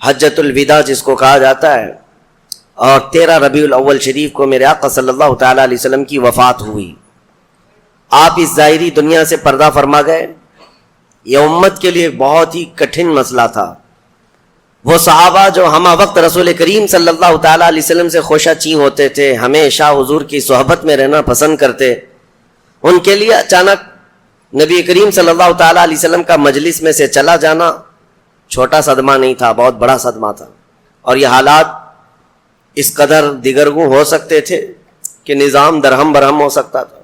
حجۃ الوداع جس کو کہا جاتا ہے، اور 13 ربیع الاول شریف کو میرے آقا صلی اللہ تعالیٰ علیہ وسلم کی وفات ہوئی۔ آپ اس ظاہری دنیا سے پردہ فرما گئے۔ یہ امت کے لیے بہت ہی کٹھن مسئلہ تھا۔ وہ صحابہ جو ہمہ وقت رسول کریم صلی اللہ تعالیٰ علیہ وسلم سے خوشہ چین ہوتے تھے، ہمیشہ حضور کی صحبت میں رہنا پسند کرتے، ان کے لیے اچانک نبی کریم صلی اللہ تعالیٰ علیہ وسلم کا مجلس میں سے چلا جانا چھوٹا صدمہ نہیں تھا، بہت بڑا صدمہ تھا۔ اور یہ حالات اس قدر دیگرگوں ہو سکتے تھے کہ نظام درہم برہم ہو سکتا تھا،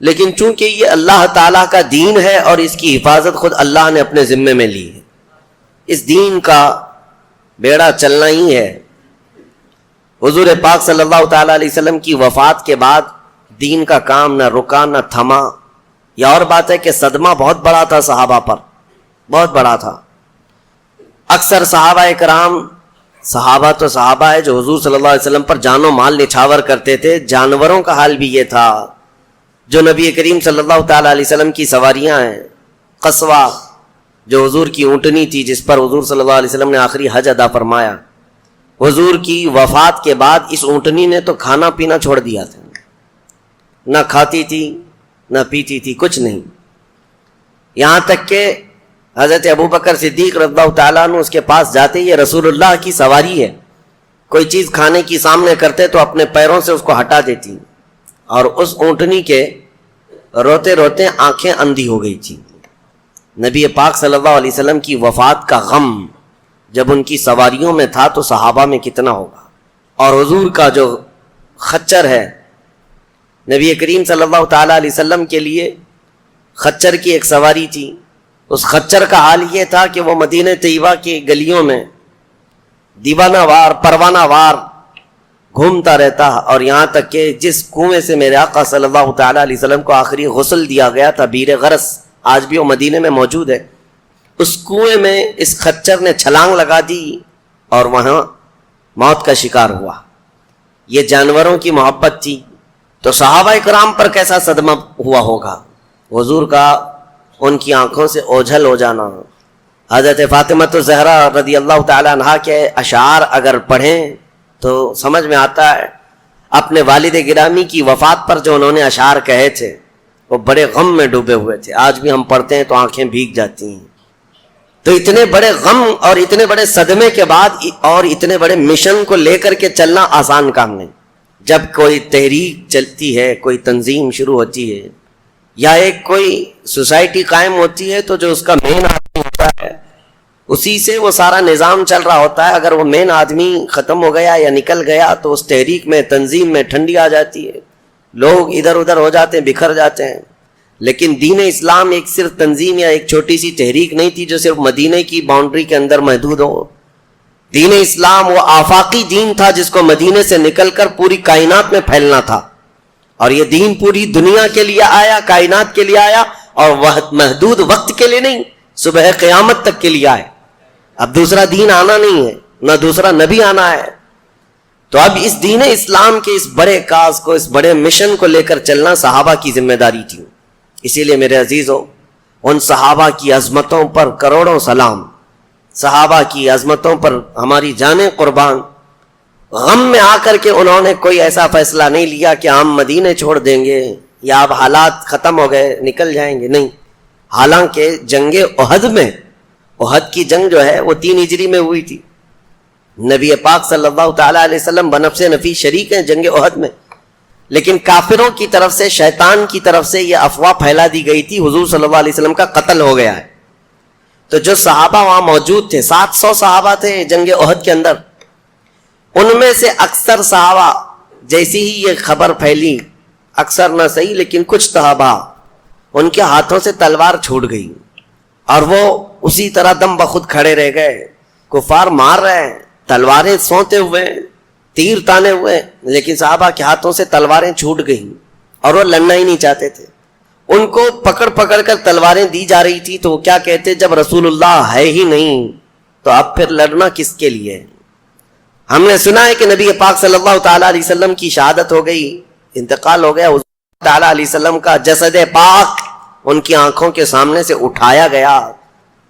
لیکن چونکہ یہ اللہ تعالیٰ کا دین ہے اور اس کی حفاظت خود اللہ نے اپنے ذمے میں لی ہے، اس دین کا بیڑا چلنا ہی ہے۔ حضور پاک صلی اللہ تعالیٰ علیہ وسلم کی وفات کے بعد دین کا کام نہ رکا نہ تھما۔ یہ اور بات ہے کہ صدمہ بہت بڑا تھا صحابہ پر، بہت بڑا تھا۔ اکثر صحابہ کرام، صحابہ تو صحابہ ہے جو حضور صلی اللہ علیہ وسلم پر جان و مال نچھاور کرتے تھے، جانوروں کا حال بھی یہ تھا جو نبی کریم صلی اللہ تعالیٰ علیہ وسلم کی سواریاں ہیں۔ قصوہ جو حضور کی اونٹنی تھی جس پر حضور صلی اللہ علیہ وسلم نے آخری حج ادا فرمایا، حضور کی وفات کے بعد اس اونٹنی نے تو کھانا پینا چھوڑ دیا تھا، نہ کھاتی تھی نہ پیتی تھی، کچھ نہیں۔ یہاں تک کہ حضرت ابوبکر صدیق رضی اللہ تعالیٰ عنہ اس کے پاس جاتے، یہ رسول اللہ کی سواری ہے، کوئی چیز کھانے کی سامنے کرتے تو اپنے پیروں سے اس کو ہٹا دیتی، اور اس اونٹنی کے روتے روتے آنکھیں اندھی ہو گئی تھی۔ نبی پاک صلی اللہ علیہ وسلم کی وفات کا غم جب ان کی سواریوں میں تھا تو صحابہ میں کتنا ہوگا۔ اور حضور کا جو خچر ہے، نبی کریم صلی اللہ تعالیٰ علیہ وسلم کے لیے خچر کی ایک سواری تھی، اس خچر کا حال یہ تھا کہ وہ مدینہ طیبہ کی گلیوں میں دیوانہ وار پروانہ وار گھومتا رہتا، اور یہاں تک کہ جس کنویں سے میرے آقا صلی اللہ تعالیٰ علیہ وسلم کو آخری غسل دیا گیا تھا، بیر غرس، آج بھی وہ مدینے میں موجود ہے، اس کنویں میں اس خچر نے چھلانگ لگا دی اور وہاں موت کا شکار ہوا۔ یہ جانوروں کی محبت تھی، تو صحابہ کرام پر کیسا صدمہ ہوا ہوگا۔ حضور کا ان کی آنکھوں سے اوجھل ہو جانا۔ حضرت فاطمہ الزہرا رضی اللہ تعالی عنہا کے اشعار اگر پڑھیں تو سمجھ میں آتا ہے، اپنے والد گرامی کی وفات پر جو انہوں نے اشعار کہے تھے وہ بڑے غم میں ڈوبے ہوئے تھے۔ آج بھی ہم پڑھتے ہیں تو آنکھیں بھیگ جاتی ہیں۔ تو اتنے بڑے غم اور اتنے بڑے صدمے کے بعد اور اتنے بڑے مشن کو لے کر کے چلنا آسان کام نہیں۔ جب کوئی تحریک چلتی ہے، کوئی تنظیم شروع ہوتی ہے، یا ایک کوئی سوسائٹی قائم ہوتی ہے، تو جو اس کا مین آدمی ہوتا ہے اسی سے وہ سارا نظام چل رہا ہوتا ہے۔ اگر وہ مین آدمی ختم ہو گیا یا نکل گیا تو اس تحریک میں، تنظیم میں ٹھنڈی آ جاتی ہے، لوگ ادھر ادھر ہو جاتے ہیں، بکھر جاتے ہیں۔ لیکن دین اسلام ایک صرف تنظیم یا ایک چھوٹی سی تحریک نہیں تھی جو صرف مدینے کی باؤنڈری کے اندر محدود ہو۔ دین اسلام وہ آفاقی دین تھا جس کو مدینے سے نکل کر پوری کائنات میں پھیلنا تھا، اور یہ دین پوری دنیا کے لیے آیا، کائنات کے لیے آیا، اور محدود وقت کے لیے نہیں، صبح قیامت تک کے لیے آئے۔ اب دوسرا دین آنا نہیں ہے، نہ دوسرا نبی آنا ہے۔ تو اب اس دین اسلام کے اس بڑے کاز کو، اس بڑے مشن کو لے کر چلنا صحابہ کی ذمہ داری تھی۔ اسی لیے میرے عزیزو، ان صحابہ کی عظمتوں پر کروڑوں سلام، صحابہ کی عظمتوں پر ہماری جانیں قربان۔ غم میں آ کر کے انہوں نے کوئی ایسا فیصلہ نہیں لیا کہ ہم مدینے چھوڑ دیں گے یا اب حالات ختم ہو گئے نکل جائیں گے، نہیں۔ حالانکہ جنگ احد میں، احد کی جنگ جو ہے وہ 3 ہجری میں ہوئی تھی، نبی پاک صلی اللہ تعالیٰ علیہ وسلم بنفس نفیس شریک ہیں جنگ احد میں، لیکن کافروں کی طرف سے، شیطان کی طرف سے یہ افواہ پھیلا دی گئی تھی حضور صلی اللہ علیہ وسلم کا قتل ہو گیا ہے۔ تو جو صحابہ وہاں موجود تھے، 700 صحابہ تھے جنگ احد کے اندر، ان میں سے اکثر صحابہ جیسی ہی یہ خبر پھیلی، اکثر نہ صحیح لیکن کچھ صحابہ، ان کے ہاتھوں سے تلوار چھوٹ گئی اور وہ اسی طرح دم بخود کھڑے رہ گئے۔ کفار مار رہے ہیں، تلواریں سونتے ہوئے، تیر تانے ہوئے، لیکن صحابہ کے ہاتھوں سے تلواریں چھوٹ گئیں اور وہ لڑنا ہی نہیں چاہتے تھے۔ ان کو پکڑ پکڑ کر تلواریں دی جا رہی تھی تو وہ کیا کہتے، جب رسول اللہ ہے ہی نہیں تو اب پھر لڑنا کس کے لیے؟ ہم نے سنا ہے کہ نبی پاک صلی اللہ تعالیٰ علیہ وسلم کی شہادت ہو گئی، انتقال ہو گیا، حضور تعالیٰ علیہ وسلم کا جسد پاک ان کی آنکھوں کے سامنے سے اٹھایا گیا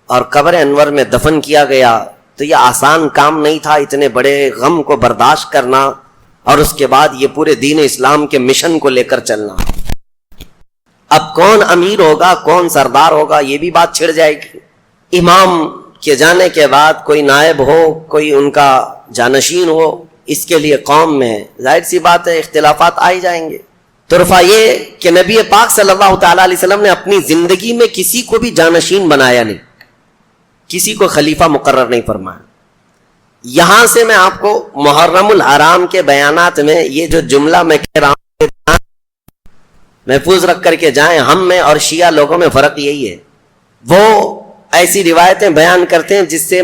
اور قبر انور میں دفن کیا گیا۔ تو یہ آسان کام نہیں تھا اتنے بڑے غم کو برداشت کرنا اور اس کے بعد یہ پورے دین اسلام کے مشن کو لے کر چلنا. اب کون امیر ہوگا کون سردار ہوگا یہ بھی بات چھڑ جائے گی. امام کے جانے کے بعد کوئی نائب ہو کوئی ان کا جانشین ہو, اس کے لیے قوم میں ظاہر سی بات ہے اختلافات آئی جائیں گے. طرفہ یہ کہ نبی پاک صلی اللہ تعالی علیہ وسلم نے اپنی زندگی میں کسی کو بھی جانشین بنایا نہیں, کسی کو خلیفہ مقرر نہیں فرمایا. یہاں سے میں آپ کو محرم الحرام کے بیانات میں یہ جو جملہ میں کہہ رہا ہوں محفوظ رکھ کر کے جائیں. ہم میں اور شیعہ لوگوں میں فرق یہی ہے, وہ ایسی روایتیں بیان کرتے ہیں جس سے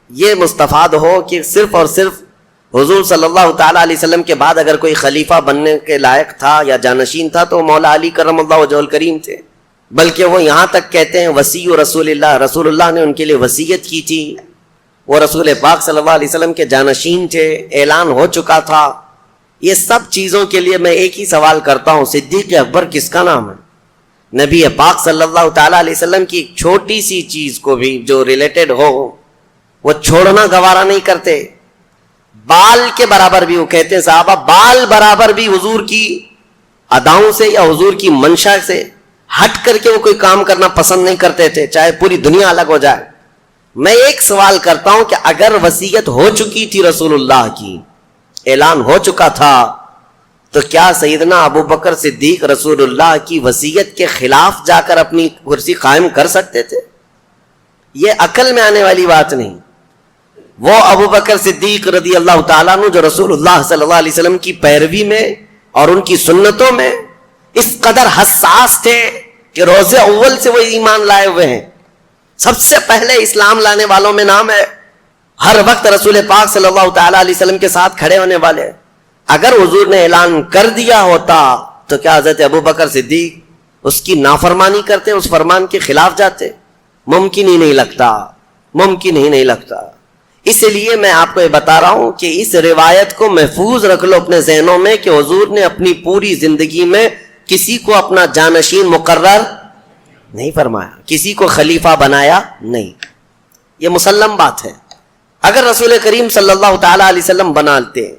یہ مستفاد ہو کہ صرف اور صرف حضور صلی اللہ تعالی علیہ وسلم کے بعد اگر کوئی خلیفہ بننے کے لائق تھا یا جانشین تھا تو مولا علی کرم اللہ وجہہ الکریم تھے. بلکہ وہ یہاں تک کہتے ہیں وصی رسول اللہ, رسول اللہ نے ان کے لیے وصیت کی تھی, وہ رسول پاک صلی اللہ علیہ وسلم کے جانشین تھے, اعلان ہو چکا تھا. یہ سب چیزوں کے لیے میں ایک ہی سوال کرتا ہوں, صدیق اکبر کس کا نام ہے؟ نبی پاک صلی اللہ تعالی علیہ وسلم کی ایک چھوٹی سی چیز کو بھی جو ریلیٹڈ ہو وہ چھوڑنا گوارا نہیں کرتے. بال کے برابر بھی, وہ کہتے ہیں صحابہ بال برابر بھی حضور کی اداؤں سے یا حضور کی منشا سے ہٹ کر کے وہ کوئی کام کرنا پسند نہیں کرتے تھے, چاہے پوری دنیا الگ ہو جائے. میں ایک سوال کرتا ہوں کہ اگر وصیت ہو چکی تھی رسول اللہ کی, اعلان ہو چکا تھا, تو کیا سیدنا ابو بکر صدیق رسول اللہ کی وصیت کے خلاف جا کر اپنی کرسی قائم کر سکتے تھے؟ یہ عقل میں آنے والی بات نہیں. وہ ابو بکر صدیق رضی اللہ تعالیٰ عنہ جو رسول اللہ صلی اللہ علیہ وسلم کی پیروی میں اور ان کی سنتوں میں اس قدر حساس تھے کہ روز اول سے وہ ایمان لائے ہوئے ہیں. سب سے پہلے اسلام لانے والوں میں نام ہے, ہر وقت رسول پاک صلی اللہ تعالی علیہ وسلم کے ساتھ کھڑے ہونے والے. اگر حضور نے اعلان کر دیا ہوتا تو کیا حضرت ابو بکر صدیق اس کی نافرمانی کرتے, اس فرمان کے خلاف جاتے؟ ممکن ہی نہیں لگتا, ممکن ہی نہیں لگتا. اس لیے میں آپ کو یہ بتا رہا ہوں کہ اس روایت کو محفوظ رکھ لو اپنے ذہنوں میں کہ حضور نے اپنی پوری زندگی میں کسی کو اپنا جانشین مقرر نہیں فرمایا, کسی کو خلیفہ بنایا نہیں. یہ مسلم بات ہے. اگر رسول کریم صلی اللہ تعالی علیہ وسلم بناتے,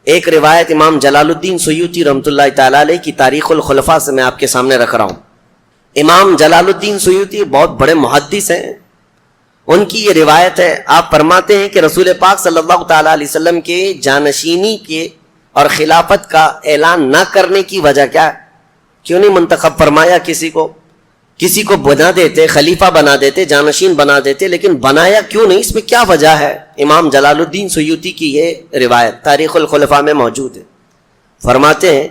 ایک روایت امام جلال الدین سیوطی رحمۃ اللہ تعالی علیہ کی تاریخ الخلفاء سے میں آپ کے سامنے رکھ رہا ہوں. امام جلال الدین سیوطی بہت بڑے محدث ہیں, ان کی یہ روایت ہے. آپ فرماتے ہیں کہ رسول پاک صلی اللہ تعالی علیہ وسلم کے جانشینی کے اور خلافت کا اعلان نہ کرنے کی وجہ کیا ہے؟ کیوں نہیں منتخب فرمایا کسی کو بنا دیتے, خلیفہ بنا دیتے, جانشین بنا دیتے, لیکن بنایا کیوں نہیں؟ اس میں کیا وجہ ہے؟ امام جلال الدین سیوطی کی یہ روایت تاریخ الخلفاء میں موجود ہے. فرماتے ہیں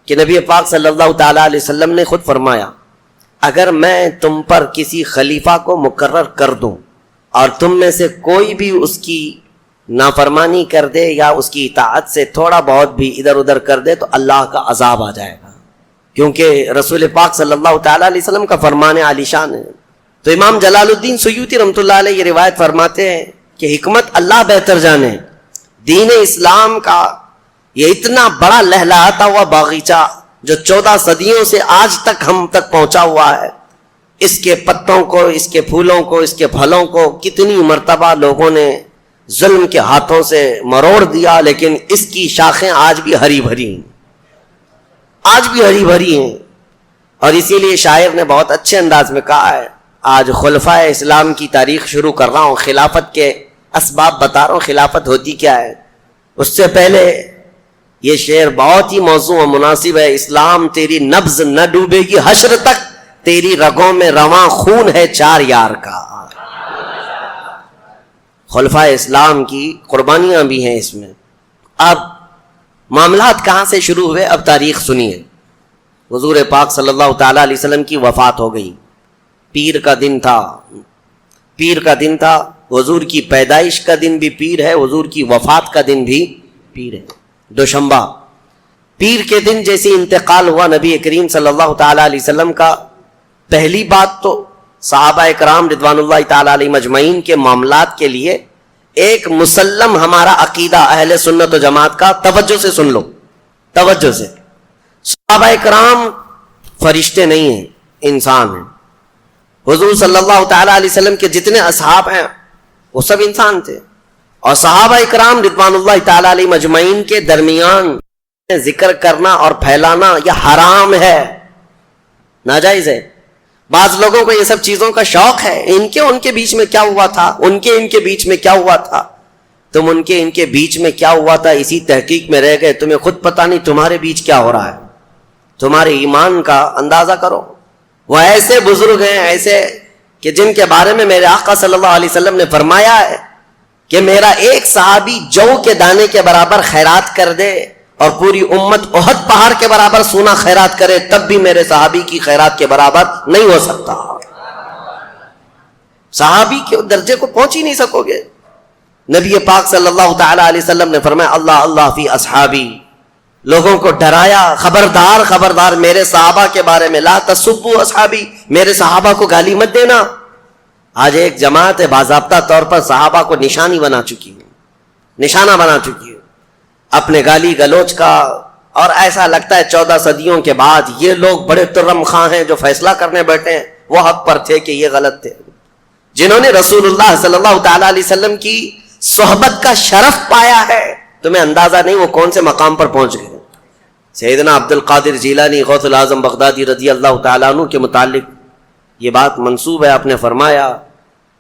کہ نبی پاک صلی اللہ تعالی علیہ وسلم نے خود فرمایا, اگر میں تم پر کسی خلیفہ کو مقرر کر دوں اور تم میں سے کوئی بھی اس کی نافرمانی کر دے یا اس کی اطاعت سے تھوڑا بہت بھی ادھر ادھر کر دے تو اللہ کا عذاب آ جائے گا, کیونکہ رسول پاک صلی اللہ تعالی علیہ وسلم کا فرمان عالی شان ہے. تو امام جلال الدین سیوطی رحمۃ اللہ علیہ یہ روایت فرماتے ہیں کہ حکمت اللہ بہتر جانے, دین اسلام کا یہ اتنا بڑا لہلہاتا ہوا باغیچہ جو 14 صدیوں سے آج تک ہم تک پہنچا ہوا ہے, اس کے پتوں کو, اس کے پھولوں کو, اس کے پھلوں کو کتنی مرتبہ لوگوں نے ظلم کے ہاتھوں سے مروڑ دیا, لیکن اس کی شاخیں آج بھی ہری بھری ہیں, آج بھی ہری بھری ہیں. اور اسی لیے شاعر نے بہت اچھے انداز میں کہا ہے, آج خلفائے اسلام کی تاریخ شروع کر رہا ہوں, خلافت کے اسباب بتا رہا ہوں, خلافت ہوتی کیا ہے. اس سے پہلے یہ شعر بہت ہی موزوں و مناسب ہے, اسلام تیری نبض نہ ڈوبے گی حشر تک, تیری رگوں میں رواں خون ہے 4 یار کا. خلفائے اسلام کی قربانیاں بھی ہیں اس میں. اب معاملات کہاں سے شروع ہوئے, اب تاریخ سنیے. حضور پاک صلی اللہ تعالی علیہ وسلم کی وفات ہو گئی, پیر کا دن تھا, حضور کی پیدائش کا دن بھی پیر ہے, حضور کی وفات کا دن بھی پیر ہے, دوشنبہ. پیر کے دن جیسے انتقال ہوا نبی کریم صلی اللہ تعالی علیہ وسلم کا, پہلی بات تو صحابہ اکرام رضوان اللہ تعالی علیہ مجمعین کے معاملات کے لیے ایک مسلم ہمارا عقیدہ اہل سنت و جماعت کا, توجہ سے سن لو, توجہ سے. صحابہ اکرام فرشتے نہیں ہیں, انسان ہیں. حضور صلی اللہ تعالی علیہ وسلم کے جتنے اصحاب ہیں وہ سب انسان تھے. اور صحابہ اکرام رضوان اللہ تعالی علیہ مجمعین کے درمیان ذکر کرنا اور پھیلانا یہ حرام ہے، ناجائز ہے. بعض لوگوں کو یہ سب چیزوں کا شوق ہے، ان کے بیچ میں کیا ہوا تھا، ان کے بیچ میں کیا ہوا تھا. تم ان کے بیچ میں کیا ہوا تھا اسی تحقیق میں رہ گئے، تمہیں خود پتہ نہیں تمہارے بیچ کیا ہو رہا ہے. تمہارے ایمان کا اندازہ کرو. وہ ایسے بزرگ ہیں ایسے کہ جن کے بارے میں میرے آقا صلی اللہ علیہ وسلم نے فرمایا ہے کہ میرا ایک صحابی جو کے دانے کے برابر خیرات کر دے اور پوری امت احد پہاڑ کے برابر سونا خیرات کرے تب بھی میرے صحابی کی خیرات کے برابر نہیں ہو سکتا. صحابی کے درجے کو پہنچ ہی نہیں سکو گے. نبی پاک صلی اللہ تعالی علیہ وسلم نے فرمایا اللہ اللہ فی اصحابی، لوگوں کو ڈرایا خبردار خبردار میرے صحابہ کے بارے میں، لا تسبوا اصحابی، میرے صحابہ کو گالی مت دینا. آج ایک جماعت باضابطہ طور پر صحابہ کو نشانی بنا چکی ہے، نشانہ بنا چکی ہے اپنے گالی گلوچ کا. اور ایسا لگتا ہے 14 صدیوں کے بعد یہ لوگ بڑے ترم خواہ ہیں جو فیصلہ کرنے بیٹھے ہیں. وہ حق پر تھے کہ یہ غلط تھے. جنہوں نے رسول اللہ صلی اللہ تعالی علیہ وسلم کی صحبت کا شرف پایا ہے، تمہیں اندازہ نہیں وہ کون سے مقام پر پہنچ گئے. سیدنا عبد القادر جیلانی غوث العظم بغدادی رضی اللہ تعالیٰ عنہ کے متعلق یہ بات منسوب ہے. آپ نے فرمایا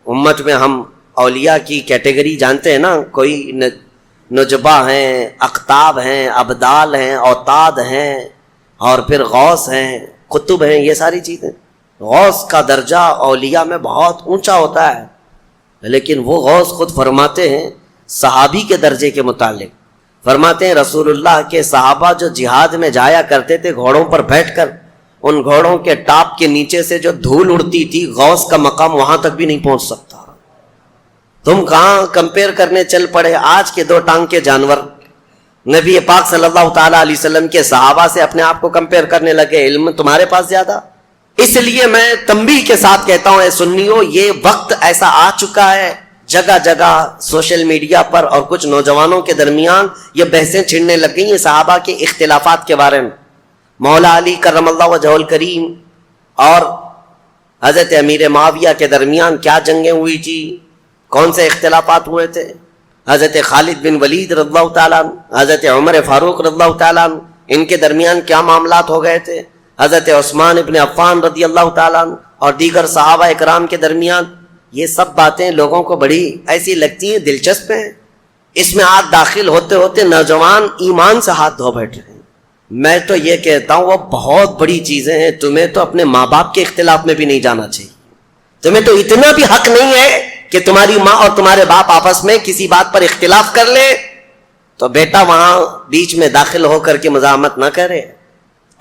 امت میں ہم اولیاء کی کیٹیگری جانتے ہیں نا، کوئی نجبہ ہیں، اقطاب ہیں، ابدال ہیں، اوتاد ہیں، اور پھر غوث ہیں، قطب ہیں. یہ ساری چیزیں غوث کا درجہ اولیاء میں بہت اونچا ہوتا ہے. لیکن وہ غوث خود فرماتے ہیں صحابی کے درجے کے متعلق، فرماتے ہیں رسول اللہ کے صحابہ جو جہاد میں جایا کرتے تھے گھوڑوں پر بیٹھ کر، ان گھوڑوں کے ٹاپ کے نیچے سے جو دھول اڑتی تھی غوث کا مقام وہاں تک بھی نہیں پہنچ سکتا. تم کہاں کمپیئر کرنے چل پڑے آج کے 2 ٹانگ کے جانور نبی پاک صلی اللہ تعالی علیہ وسلم کے صحابہ سے اپنے آپ کو کمپیئر کرنے لگے. علم تمہارے پاس زیادہ. اس لیے میں تنبیہ کے ساتھ کہتا ہوں اے سنیو، یہ وقت ایسا آ چکا ہے جگہ جگہ سوشل میڈیا پر اور کچھ نوجوانوں کے درمیان یہ بحثیں چھڑنے لگ گئی ہیں صحابہ کے اختلافات کے بارے میں. مولا علی کرم اللہ وجہہ الکریم اور حضرت امیر معاویہ کے درمیان کیا جنگیں ہوئی تھی، کون سے اختلافات ہوئے تھے. حضرت خالد بن ولید رضی اللہ تعالیٰ عنہ، حضرت عمر فاروق رضی اللہ تعالیٰ عنہ، ان کے درمیان کیا معاملات ہو گئے تھے. حضرت عثمان ابن عفان رضی اللہ تعالیٰ عنہ اور دیگر صحابہ اکرام کے درمیان. یہ سب باتیں لوگوں کو بڑی ایسی لگتی ہیں دلچسپ ہیں. اس میں آج داخل ہوتے ہوتے نوجوان ایمان سے ہاتھ دھو بیٹھ رہے ہیں. میں تو یہ کہتا ہوں وہ بہت بڑی چیزیں ہیں. تمہیں تو اپنے ماں باپ کے اختلاف میں بھی نہیں جانا چاہیے. تمہیں تو اتنا بھی حق نہیں ہے کہ تمہاری ماں اور تمہارے باپ آپس میں کسی بات پر اختلاف کر لے تو بیٹا وہاں بیچ میں داخل ہو کر کے مزاحمت نہ کرے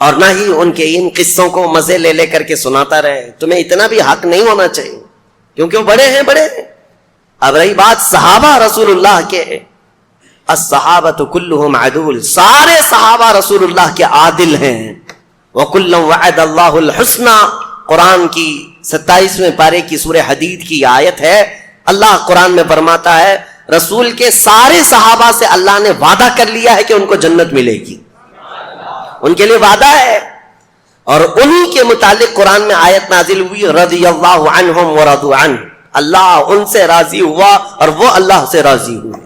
اور نہ ہی ان کے ان قصوں کو مزے لے لے کر کے سناتا رہے. تمہیں اتنا بھی حق نہیں ہونا چاہیے کیونکہ وہ بڑے ہیں بڑے ہیں. اب رہی بات صحابہ رسول اللہ کے، الصحابۃ کلھم عدول، سارے صحابہ رسول اللہ کے عادل ہیں. وَكُلًّا وَعَدَ اللَّهُ الْحُسْنَى، قرآن کی 27ویں پارے کی سورہ حدید کی آیت ہے. اللہ قرآن میں فرماتا ہے رسول کے سارے صحابہ سے اللہ نے وعدہ کر لیا ہے کہ ان کو جنت ملے گی، ان کے لیے وعدہ ہے. اور انہی کے متعلق قرآن میں آیت نازل ہوئی رضی اللہ عنہم ورضوا عنہ، اللہ ان سے راضی ہوا اور وہ اللہ سے راضی ہوئے.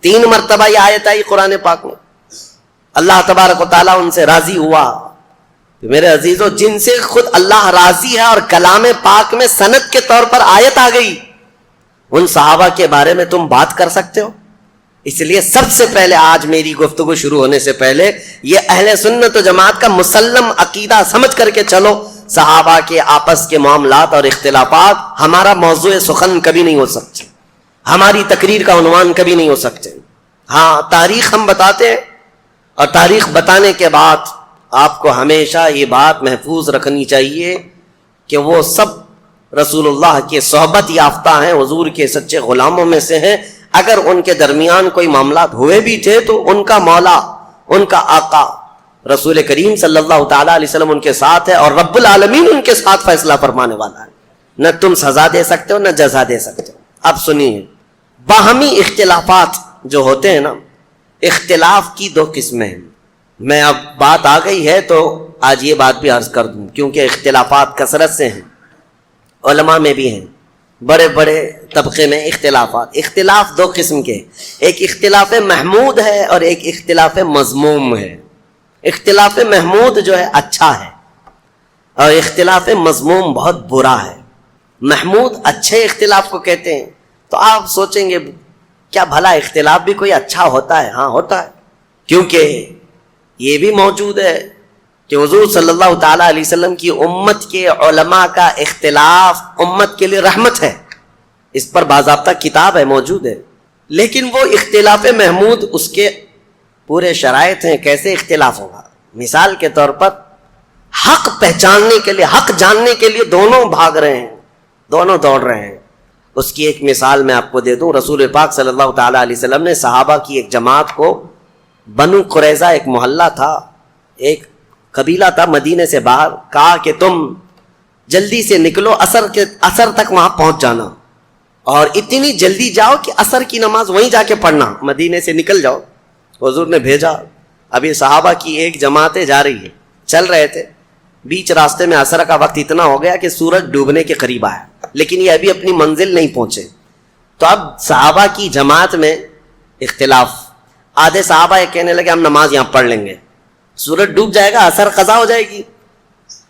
3 مرتبہ یہ آیت آئی قرآن پاک میں، اللہ تبارک و تعالیٰ ان سے راضی ہوا. میرے عزیزو، جن سے خود اللہ راضی ہے اور کلام پاک میں سند کے طور پر آیت آ گئی، ان صحابہ کے بارے میں تم بات کر سکتے ہو؟ اس لیے سب سے پہلے آج میری گفتگو شروع ہونے سے پہلے یہ اہل سنت و جماعت کا مسلم عقیدہ سمجھ کر کے چلو، صحابہ کے آپس کے معاملات اور اختلافات ہمارا موضوع سخن کبھی نہیں ہو سکتے، ہماری تقریر کا عنوان کبھی نہیں ہو سکتے. ہاں تاریخ ہم بتاتے ہیں، اور تاریخ بتانے کے بعد آپ کو ہمیشہ یہ بات محفوظ رکھنی چاہیے کہ وہ سب رسول اللہ کے صحبت یافتہ ہیں، حضور کے سچے غلاموں میں سے ہیں. اگر ان کے درمیان کوئی معاملات ہوئے بھی تھے تو ان کا مولا، ان کا آقا رسول کریم صلی اللہ تعالیٰ علیہ وسلم ان کے ساتھ ہے، اور رب العالمین ان کے ساتھ فیصلہ فرمانے والا ہے. نہ تم سزا دے سکتے ہو نہ جزا دے سکتے ہو. اب سنیے، باہمی اختلافات جو ہوتے ہیں نا، اختلاف کی 2 قسمیں ہیں. میں اب بات آ گئی ہے تو آج یہ بات بھی عرض کر دوں، کیونکہ اختلافات کثرت سے ہیں، علماء میں بھی ہیں. بڑے بڑے طبقے میں اختلافات. اختلاف دو قسم کے، ایک اختلاف محمود ہے اور ایک اختلاف مذموم ہے. اختلاف محمود جو ہے اچھا ہے اور اختلاف مذموم بہت برا ہے. محمود اچھے اختلاف کو کہتے ہیں. تو آپ سوچیں گے کیا بھلا اختلاف بھی کوئی اچھا ہوتا ہے؟ ہاں ہوتا ہے، کیونکہ یہ بھی موجود ہے کہ حضور صلی اللہ تعالی علیہ وسلم کی امت کے علماء کا اختلاف امت کے لیے رحمت ہے. اس پر باضابطہ کتاب ہے، موجود ہے. لیکن وہ اختلاف محمود، اس کے پورے شرائط ہیں کیسے اختلاف ہوگا. مثال کے طور پر حق پہچاننے کے لیے، حق جاننے کے لیے دونوں بھاگ رہے ہیں، دونوں دوڑ رہے ہیں. اس کی ایک مثال میں آپ کو دے دوں. رسول پاک صلی اللہ تعالی علیہ وسلم نے صحابہ کی ایک جماعت کو، بنو قریظہ ایک محلہ تھا، ایک قبیلہ تھا مدینے سے باہر، کہا کہ تم جلدی سے نکلو، عصر تک وہاں پہنچ جانا، اور اتنی جلدی جاؤ کہ عصر کی نماز وہیں جا کے پڑھنا، مدینے سے نکل جاؤ. حضور نے بھیجا. اب یہ صحابہ کی ایک جماعتیں جا رہی ہے، چل رہے تھے، بیچ راستے میں عصر کا وقت اتنا ہو گیا کہ سورج ڈوبنے کے قریب آیا، لیکن یہ ابھی اپنی منزل نہیں پہنچے. تو اب صحابہ کی جماعت میں اختلاف. آدھے صحابہ یہ کہنے لگے ہم نماز یہاں پڑھ لیں گے، سورج ڈوب جائے گا، عصر قضا ہو جائے گی.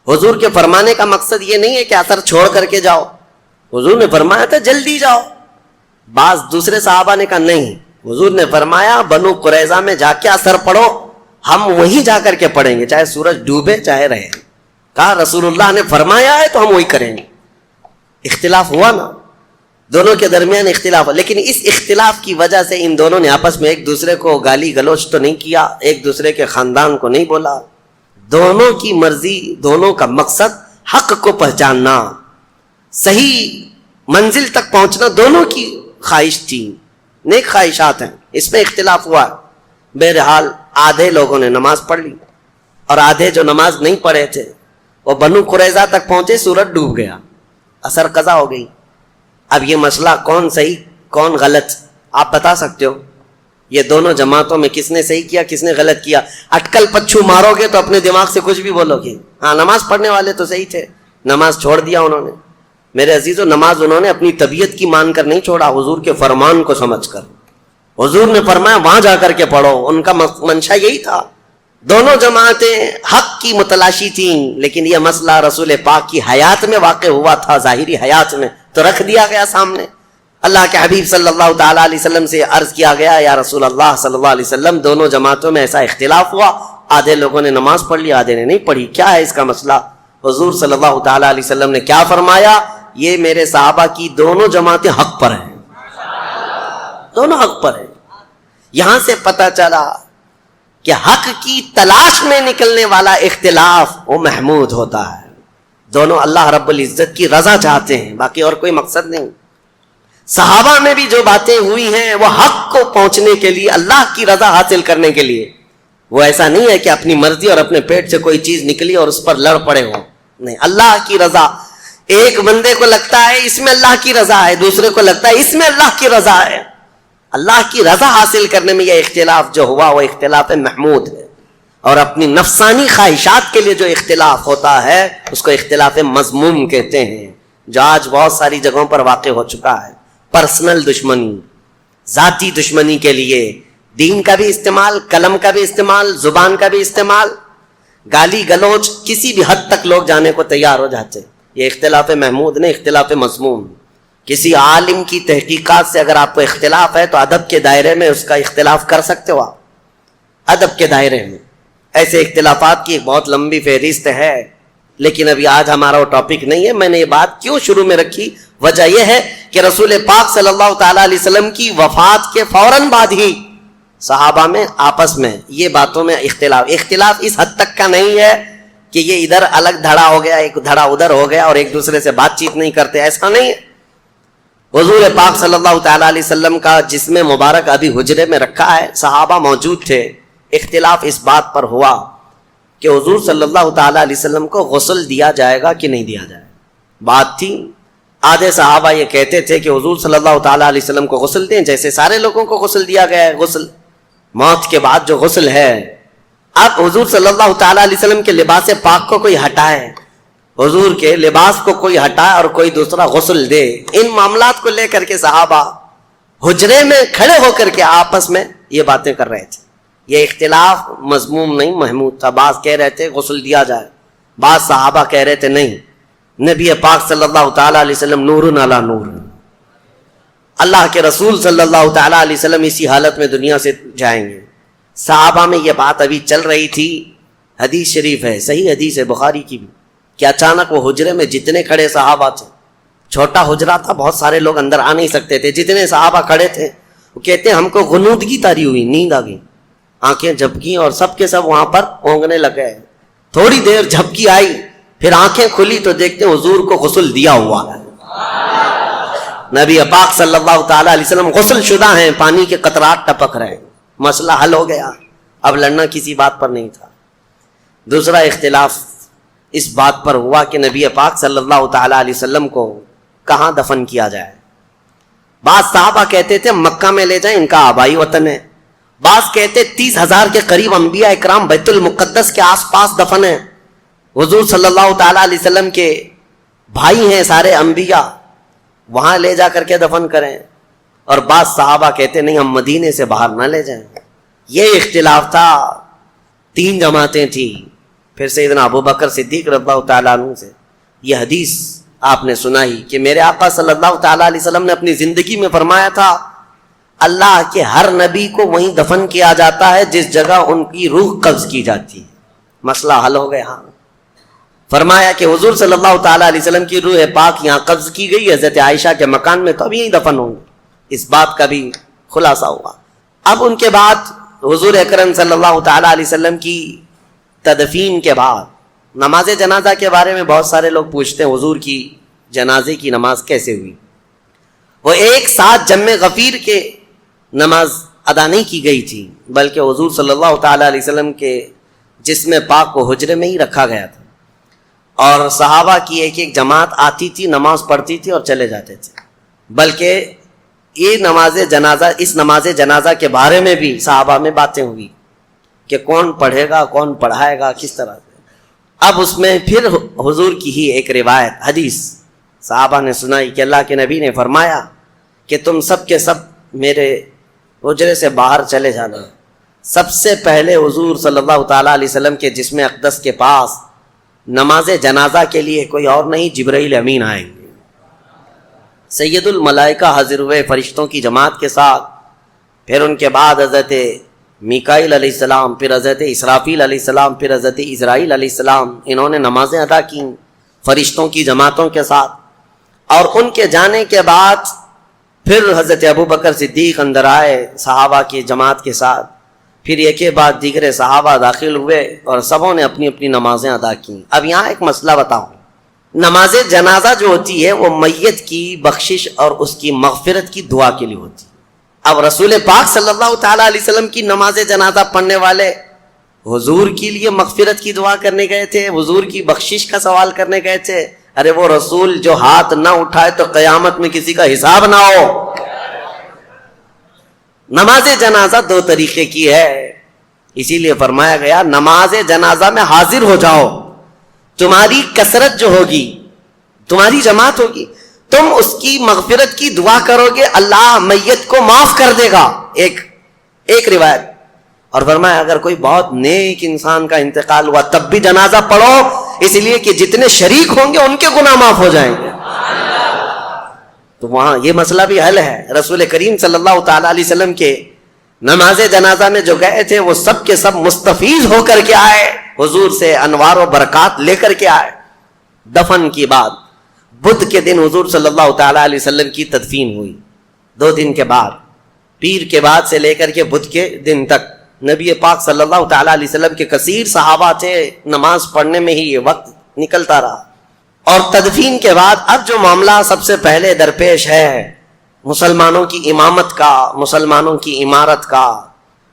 حضور کے فرمانے کا مقصد یہ نہیں ہے کہ عصر چھوڑ کر کے جاؤ، حضور نے فرمایا تھا جلدی جاؤ. بعض دوسرے صحابہ نے کہا نہیں، حضور نے فرمایا بنو قریظہ میں جا کے عصر پڑھو، ہم وہیں جا کر کے پڑھیں گے چاہے سورج ڈوبے چاہے رہے. کہا رسول اللہ نے فرمایا ہے تو ہم وہی کریں گے. اختلاف ہوا نا، دونوں کے درمیان اختلاف. لیکن اس اختلاف کی وجہ سے ان دونوں نے آپس میں ایک دوسرے کو گالی گلوچ تو نہیں کیا، ایک دوسرے کے خاندان کو نہیں بولا. دونوں کی مرضی، دونوں کا مقصد حق کو پہچاننا، صحیح منزل تک پہنچنا، دونوں کی خواہش تھی، نیک خواہشات ہیں. اس میں اختلاف ہوا. بہرحال آدھے لوگوں نے نماز پڑھ لی اور آدھے جو نماز نہیں پڑھے تھے وہ بنو قریظہ تک پہنچے، سورج ڈوب گیا، عصر قضا ہو گئی. اب یہ مسئلہ کون صحیح کون غلط آپ بتا سکتے ہو؟ یہ دونوں جماعتوں میں کس نے صحیح کیا کس نے غلط کیا؟ اٹکل پچھو مارو گے تو اپنے دماغ سے کچھ بھی بولو گے. ہاں نماز پڑھنے والے تو صحیح تھے، نماز چھوڑ دیا انہوں نے. میرے عزیزو، نماز انہوں نے اپنی طبیعت کی مان کر نہیں چھوڑا، حضور کے فرمان کو سمجھ کر. حضور نے فرمایا وہاں جا کر کے پڑھو، ان کا منشا یہی تھا. دونوں جماعتیں حق کی متلاشی تھیں، لیکن یہ مسئلہ رسول پاک کی حیات میں واقع ہوا تھا، ظاہری حیات میں، تو رکھ دیا گیا سامنے. اللہ کے حبیب صلی اللہ تعالی علیہ وسلم سے عرض کیا گیا یا رسول اللہ صلی اللہ علیہ وسلم، دونوں جماعتوں میں ایسا اختلاف ہوا، آدھے لوگوں نے نماز پڑھ لی آدھے نے نہیں پڑھی، کیا ہے اس کا مسئلہ؟ حضور صلی اللہ تعالی علیہ وسلم نے کیا فرمایا؟ یہ میرے صحابہ کی دونوں جماعتیں حق پر ہیں، دونوں حق پر ہیں. یہاں سے پتہ چلا کہ حق کی تلاش میں نکلنے والا اختلاف وہ محمود ہوتا ہے. دونوں اللہ رب العزت کی رضا چاہتے ہیں، باقی اور کوئی مقصد نہیں. صحابہ میں بھی جو باتیں ہوئی ہیں وہ حق کو پہنچنے کے لیے، اللہ کی رضا حاصل کرنے کے لیے. وہ ایسا نہیں ہے کہ اپنی مرضی اور اپنے پیٹ سے کوئی چیز نکلی اور اس پر لڑ پڑے ہو، نہیں. اللہ کی رضا. ایک بندے کو لگتا ہے اس میں اللہ کی رضا ہے، دوسرے کو لگتا ہے اس میں اللہ کی رضا ہے. اللہ کی رضا حاصل کرنے میں یہ اختلاف جو ہوا وہ اختلاف محمود ہے. اور اپنی نفسانی خواہشات کے لیے جو اختلاف ہوتا ہے اس کو اختلاف مذموم کہتے ہیں، جو آج بہت ساری جگہوں پر واقع ہو چکا ہے. پرسنل دشمنی، ذاتی دشمنی کے لیے دین کا بھی استعمال، قلم کا بھی استعمال، زبان کا بھی استعمال، گالی گلوچ، کسی بھی حد تک لوگ جانے کو تیار ہو جاتے. یہ اختلاف محمود نہیں، اختلاف مذموم. کسی عالم کی تحقیقات سے اگر آپ کو اختلاف ہے تو ادب کے دائرے میں اس کا اختلاف کر سکتے ہو. آپ ادب کے دائرے میں ایسے اختلافات کی ایک بہت لمبی فہرست ہے، لیکن ابھی آج ہمارا وہ ٹاپک نہیں ہے. میں نے یہ بات کیوں شروع میں رکھی؟ وجہ یہ ہے کہ رسول پاک صلی اللہ تعالی علیہ وسلم کی وفات کے فوراً بعد ہی صحابہ میں آپس میں یہ باتوں میں اختلاف اس حد تک کا نہیں ہے کہ یہ ادھر الگ دھڑا ہو گیا، ایک دھڑا ادھر ہو گیا اور ایک دوسرے سے بات چیت نہیں کرتے، ایسا نہیں ہے. حضور پاک صلی اللہ تعالی علیہ وسلم کا جسم مبارک ابھی حجرے میں رکھا ہے، صحابہ موجود تھے. اختلاف اس بات پر ہوا کہ حضور صلی اللہ تعالی علیہ وسلم کو غسل دیا جائے گا کہ نہیں دیا جائے. بات تھی، آدھے صحابہ یہ کہتے تھے کہ حضور صلی اللہ تعالی علیہ وسلم کو غسل دیں جیسے سارے لوگوں کو غسل دیا گیا ہے، غسل موت کے بعد جو غسل ہے. اب حضور صلی اللہ تعالی علیہ وسلم کے لباس پاک کو کوئی ہٹائے، حضور کے لباس کو کوئی ہٹائے اور کوئی دوسرا غسل دے. ان معاملات کو لے کر کے صحابہ حجرے میں کھڑے ہو کر کے آپس میں یہ باتیں کر رہے تھے. یہ اختلاف مذموم نہیں محمود تھا. بعض کہہ رہے تھے غسل دیا جائے, بعض صحابہ کہہ رہے تھے نہیں, نبی پاک صلی اللہ تعالی علیہ وسلم نور علی نور, اللہ کے رسول صلی اللہ تعالی علیہ وسلم اسی حالت میں دنیا سے جائیں گے. صحابہ میں یہ بات ابھی چل رہی تھی. حدیث شریف ہے, صحیح حدیث ہے بخاری کی بھی, کہ اچانک وہ حجرے میں جتنے کھڑے صحابہ تھے, چھوٹا حجرہ تھا, بہت سارے لوگ اندر آ نہیں سکتے تھے, جتنے صحابہ کھڑے تھے وہ کہتے ہیں ہم کو غنودگی طاری ہوئی, نیند آ گئی, آنکھیں جھپکیں اور سب کے سب وہاں پر اونگنے لگ گئے. تھوڑی دیر جھپکی آئی, پھر آنکھیں کھلی تو دیکھتے ہیں حضور کو غسل دیا ہوا ہے. نبی پاک صلی اللہ تعالی علیہ وسلم غسل شدہ ہیں, پانی کے قطرات ٹپک رہے ہیں. مسئلہ حل ہو گیا, اب لڑنا کسی بات پر نہیں تھا. دوسرا اختلاف اس بات پر ہوا کہ نبی پاک صلی اللہ تعالی علیہ وسلم کو کہاں دفن کیا جائے. بعض صحابہ کہتے تھے مکہ میں لے جائیں, ان کا آبائی وطن ہے. بعض کہتے 30,000 کے قریب انبیاء اکرام بیت المقدس کے آس پاس دفن ہیں, حضور صلی اللہ تعالی علیہ وسلم کے بھائی ہیں سارے انبیاء, وہاں لے جا کر کے دفن کریں. اور بعض صحابہ کہتے نہیں ہم مدینے سے باہر نہ لے جائیں. یہ اختلاف تھا. 3 جماعتیں تھیں. پھر سیدنا ابو بکر صدیق رضی اللہ تعالیٰ عنہ سے یہ حدیث آپ نے سنائی کہ میرے آقا صلی اللہ تعالیٰ علیہ وسلم نے اپنی زندگی میں فرمایا تھا اللہ کے ہر نبی کو وہیں دفن کیا جاتا ہے جس جگہ ان کی روح قبض کی جاتی ہے. مسئلہ حل ہو گیا. فرمایا کہ حضور صلی اللہ تعالیٰ علیہ وسلم کی روح پاک یہاں قبض کی گئی حضرت عائشہ کے مکان میں, تو اب یہیں دفن ہوں گے. اس بات کا بھی خلاصہ ہوا. اب ان کے بعد حضور اکرم صلی اللہ تعالیٰ علیہ وسلم کی تدفین کے بعد نماز جنازہ کے بارے میں بہت سارے لوگ پوچھتے ہیں حضور کی جنازے کی نماز کیسے ہوئی. وہ ایک ساتھ جمع غفیر کے نماز ادا نہیں کی گئی تھی, بلکہ حضور صلی اللہ تعالیٰ علیہ وسلم کے جسم پاک کو حجرے میں ہی رکھا گیا تھا, اور صحابہ کی ایک ایک جماعت آتی تھی, نماز پڑھتی تھی اور چلے جاتے تھے. بلکہ یہ نماز جنازہ, اس نماز جنازہ کے بارے میں بھی صحابہ میں باتیں ہوئی کہ کون پڑھے گا, کون پڑھائے گا, کس طرح سے. اب اس میں پھر حضور کی ہی ایک روایت حدیث صحابہ نے سنائی کہ اللہ کے نبی نے فرمایا کہ تم سب کے سب میرے حجرے سے باہر چلے جانا. سب سے پہلے حضور صلی اللہ تعالیٰ علیہ وسلم کے جسم اقدس کے پاس نماز جنازہ کے لیے کوئی اور نہیں, جبرائیل امین آئیں گے. سید الملائکہ حاضر ہوئے فرشتوں کی جماعت کے ساتھ. پھر ان کے بعد حضرت میکائیل علیہ السلام, پھر حضرت اسرافیل علیہ السلام, پھر حضرت اسرائیل علیہ السلام, انہوں نے نمازیں ادا کی فرشتوں کی جماعتوں کے ساتھ. اور ان کے جانے کے بعد پھر حضرت ابو بکر صدیق اندر آئے صحابہ کی جماعت کے ساتھ. پھر ایک کے بعد دیگر صحابہ داخل ہوئے اور سبوں نے اپنی اپنی نمازیں ادا کی. اب یہاں ایک مسئلہ بتاؤں, نماز جنازہ جو ہوتی ہے وہ میت کی بخشش اور اس کی مغفرت کی دعا کے لیے ہوتی ہے. اب رسول پاک صلی اللہ تعالیٰ علیہ وسلم کی نماز جنازہ پڑھنے والے حضور کے لیے مغفرت کی دعا کرنے گئے تھے, حضور کی بخشش کا سوال کرنے گئے تھے. ارے وہ رسول جو ہاتھ نہ اٹھائے تو قیامت میں کسی کا حساب نہ ہو. نماز جنازہ 2 طریقے کی ہے, اسی لیے فرمایا گیا نماز جنازہ میں حاضر ہو جاؤ. تمہاری کثرت جو ہوگی, تمہاری جماعت ہوگی, تم اس کی مغفرت کی دعا کرو گے, اللہ میت کو معاف کر دے گا. ایک روایت. اور فرمایا اگر کوئی بہت نیک انسان کا انتقال ہوا تب بھی جنازہ پڑھو, اس لیے کہ جتنے شریک ہوں گے ان کے گناہ معاف ہو جائیں گے. تو وہاں یہ مسئلہ بھی حل ہے. رسول کریم صلی اللہ تعالی علیہ وسلم کے نماز جنازہ میں جو گئے تھے وہ سب کے سب مستفیض ہو کر کے آئے, حضور سے انوار و برکات لے کر کے آئے. دفن کی بعد بدھ کے دن حضور صلی اللہ تعالی علیہ وسلم کی تدفین ہوئی. 2 دن کے بعد, پیر کے بعد سے لے کر کے بدھ کے دن تک نبی پاک صلی اللہ تعالی علیہ وسلم کے کثیر صحابہ تھے, نماز پڑھنے میں ہی یہ وقت نکلتا رہا. اور تدفین کے بعد اب جو معاملہ سب سے پہلے درپیش ہے مسلمانوں کی امامت کا, مسلمانوں کی عمارت کا.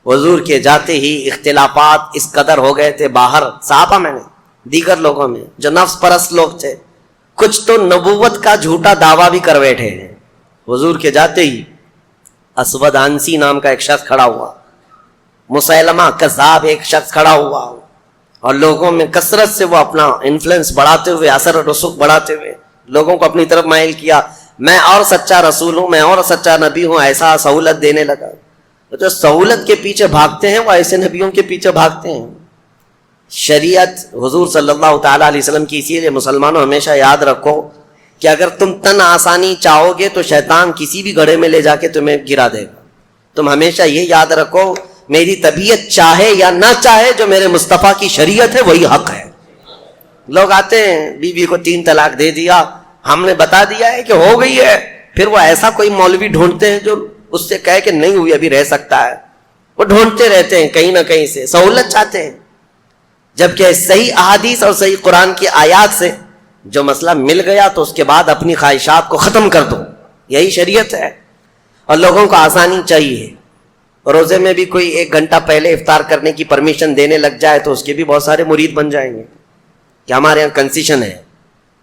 حضور کے جاتے ہی اختلافات اس قدر ہو گئے تھے باہر صحابہ میں نے, دیگر لوگوں میں جو نفس پرست لوگ تھے. کچھ تو نبوت کا جھوٹا دعویٰ بھی کر بیٹھے ہیں. حضور کے جاتے ہی اسود عنسی نام کا ایک شخص کھڑا ہوا, مسیلمہ کذاب ایک شخص کھڑا ہوا, اور لوگوں میں کثرت سے وہ اپنا انفلوئنس بڑھاتے ہوئے، اثر و رسوخ بڑھاتے ہوئے لوگوں کو اپنی طرف مائل کیا. میں اور سچا رسول ہوں، میں اور سچا نبی ہوں، ایسا سہولت دینے لگا. جو سہولت کے پیچھے بھاگتے ہیں وہ ایسے نبیوں کے پیچھے بھاگتے ہیں. شریعت حضور صلی اللہ تعالیٰ علیہ وسلم کی، اسی لیے مسلمانوں ہمیشہ یاد رکھو کہ اگر تم تن آسانی چاہو گے تو شیطان کسی بھی گڑھے میں لے جا کے تمہیں گرا دے گا. تم ہمیشہ یہ یاد رکھو میری طبیعت چاہے یا نہ چاہے جو میرے مصطفیٰ کی شریعت ہے وہی حق ہے. لوگ آتے ہیں بیوی کو 3 طلاق دے دیا، ہم نے بتا دیا ہے کہ ہو گئی ہے، پھر وہ ایسا کوئی مولوی ڈھونڈتے ہیں جو اس سے کہے کہ نہیں ہوئی ابھی رہ سکتا ہے. وہ ڈھونڈتے رہتے ہیں کہیں نہ کہیں سے سہولت چاہتے ہیں، جبکہ صحیح احادیث اور صحیح قرآن کی آیات سے جو مسئلہ مل گیا تو اس کے بعد اپنی خواہشات کو ختم کر دو. یہی شریعت ہے. اور لوگوں کو آسانی چاہیے. روزے میں بھی کوئی 1 گھنٹہ پہلے افطار کرنے کی پرمیشن دینے لگ جائے تو اس کے بھی بہت سارے مرید بن جائیں گے کہ ہمارے یہاں کنسیشن ہے.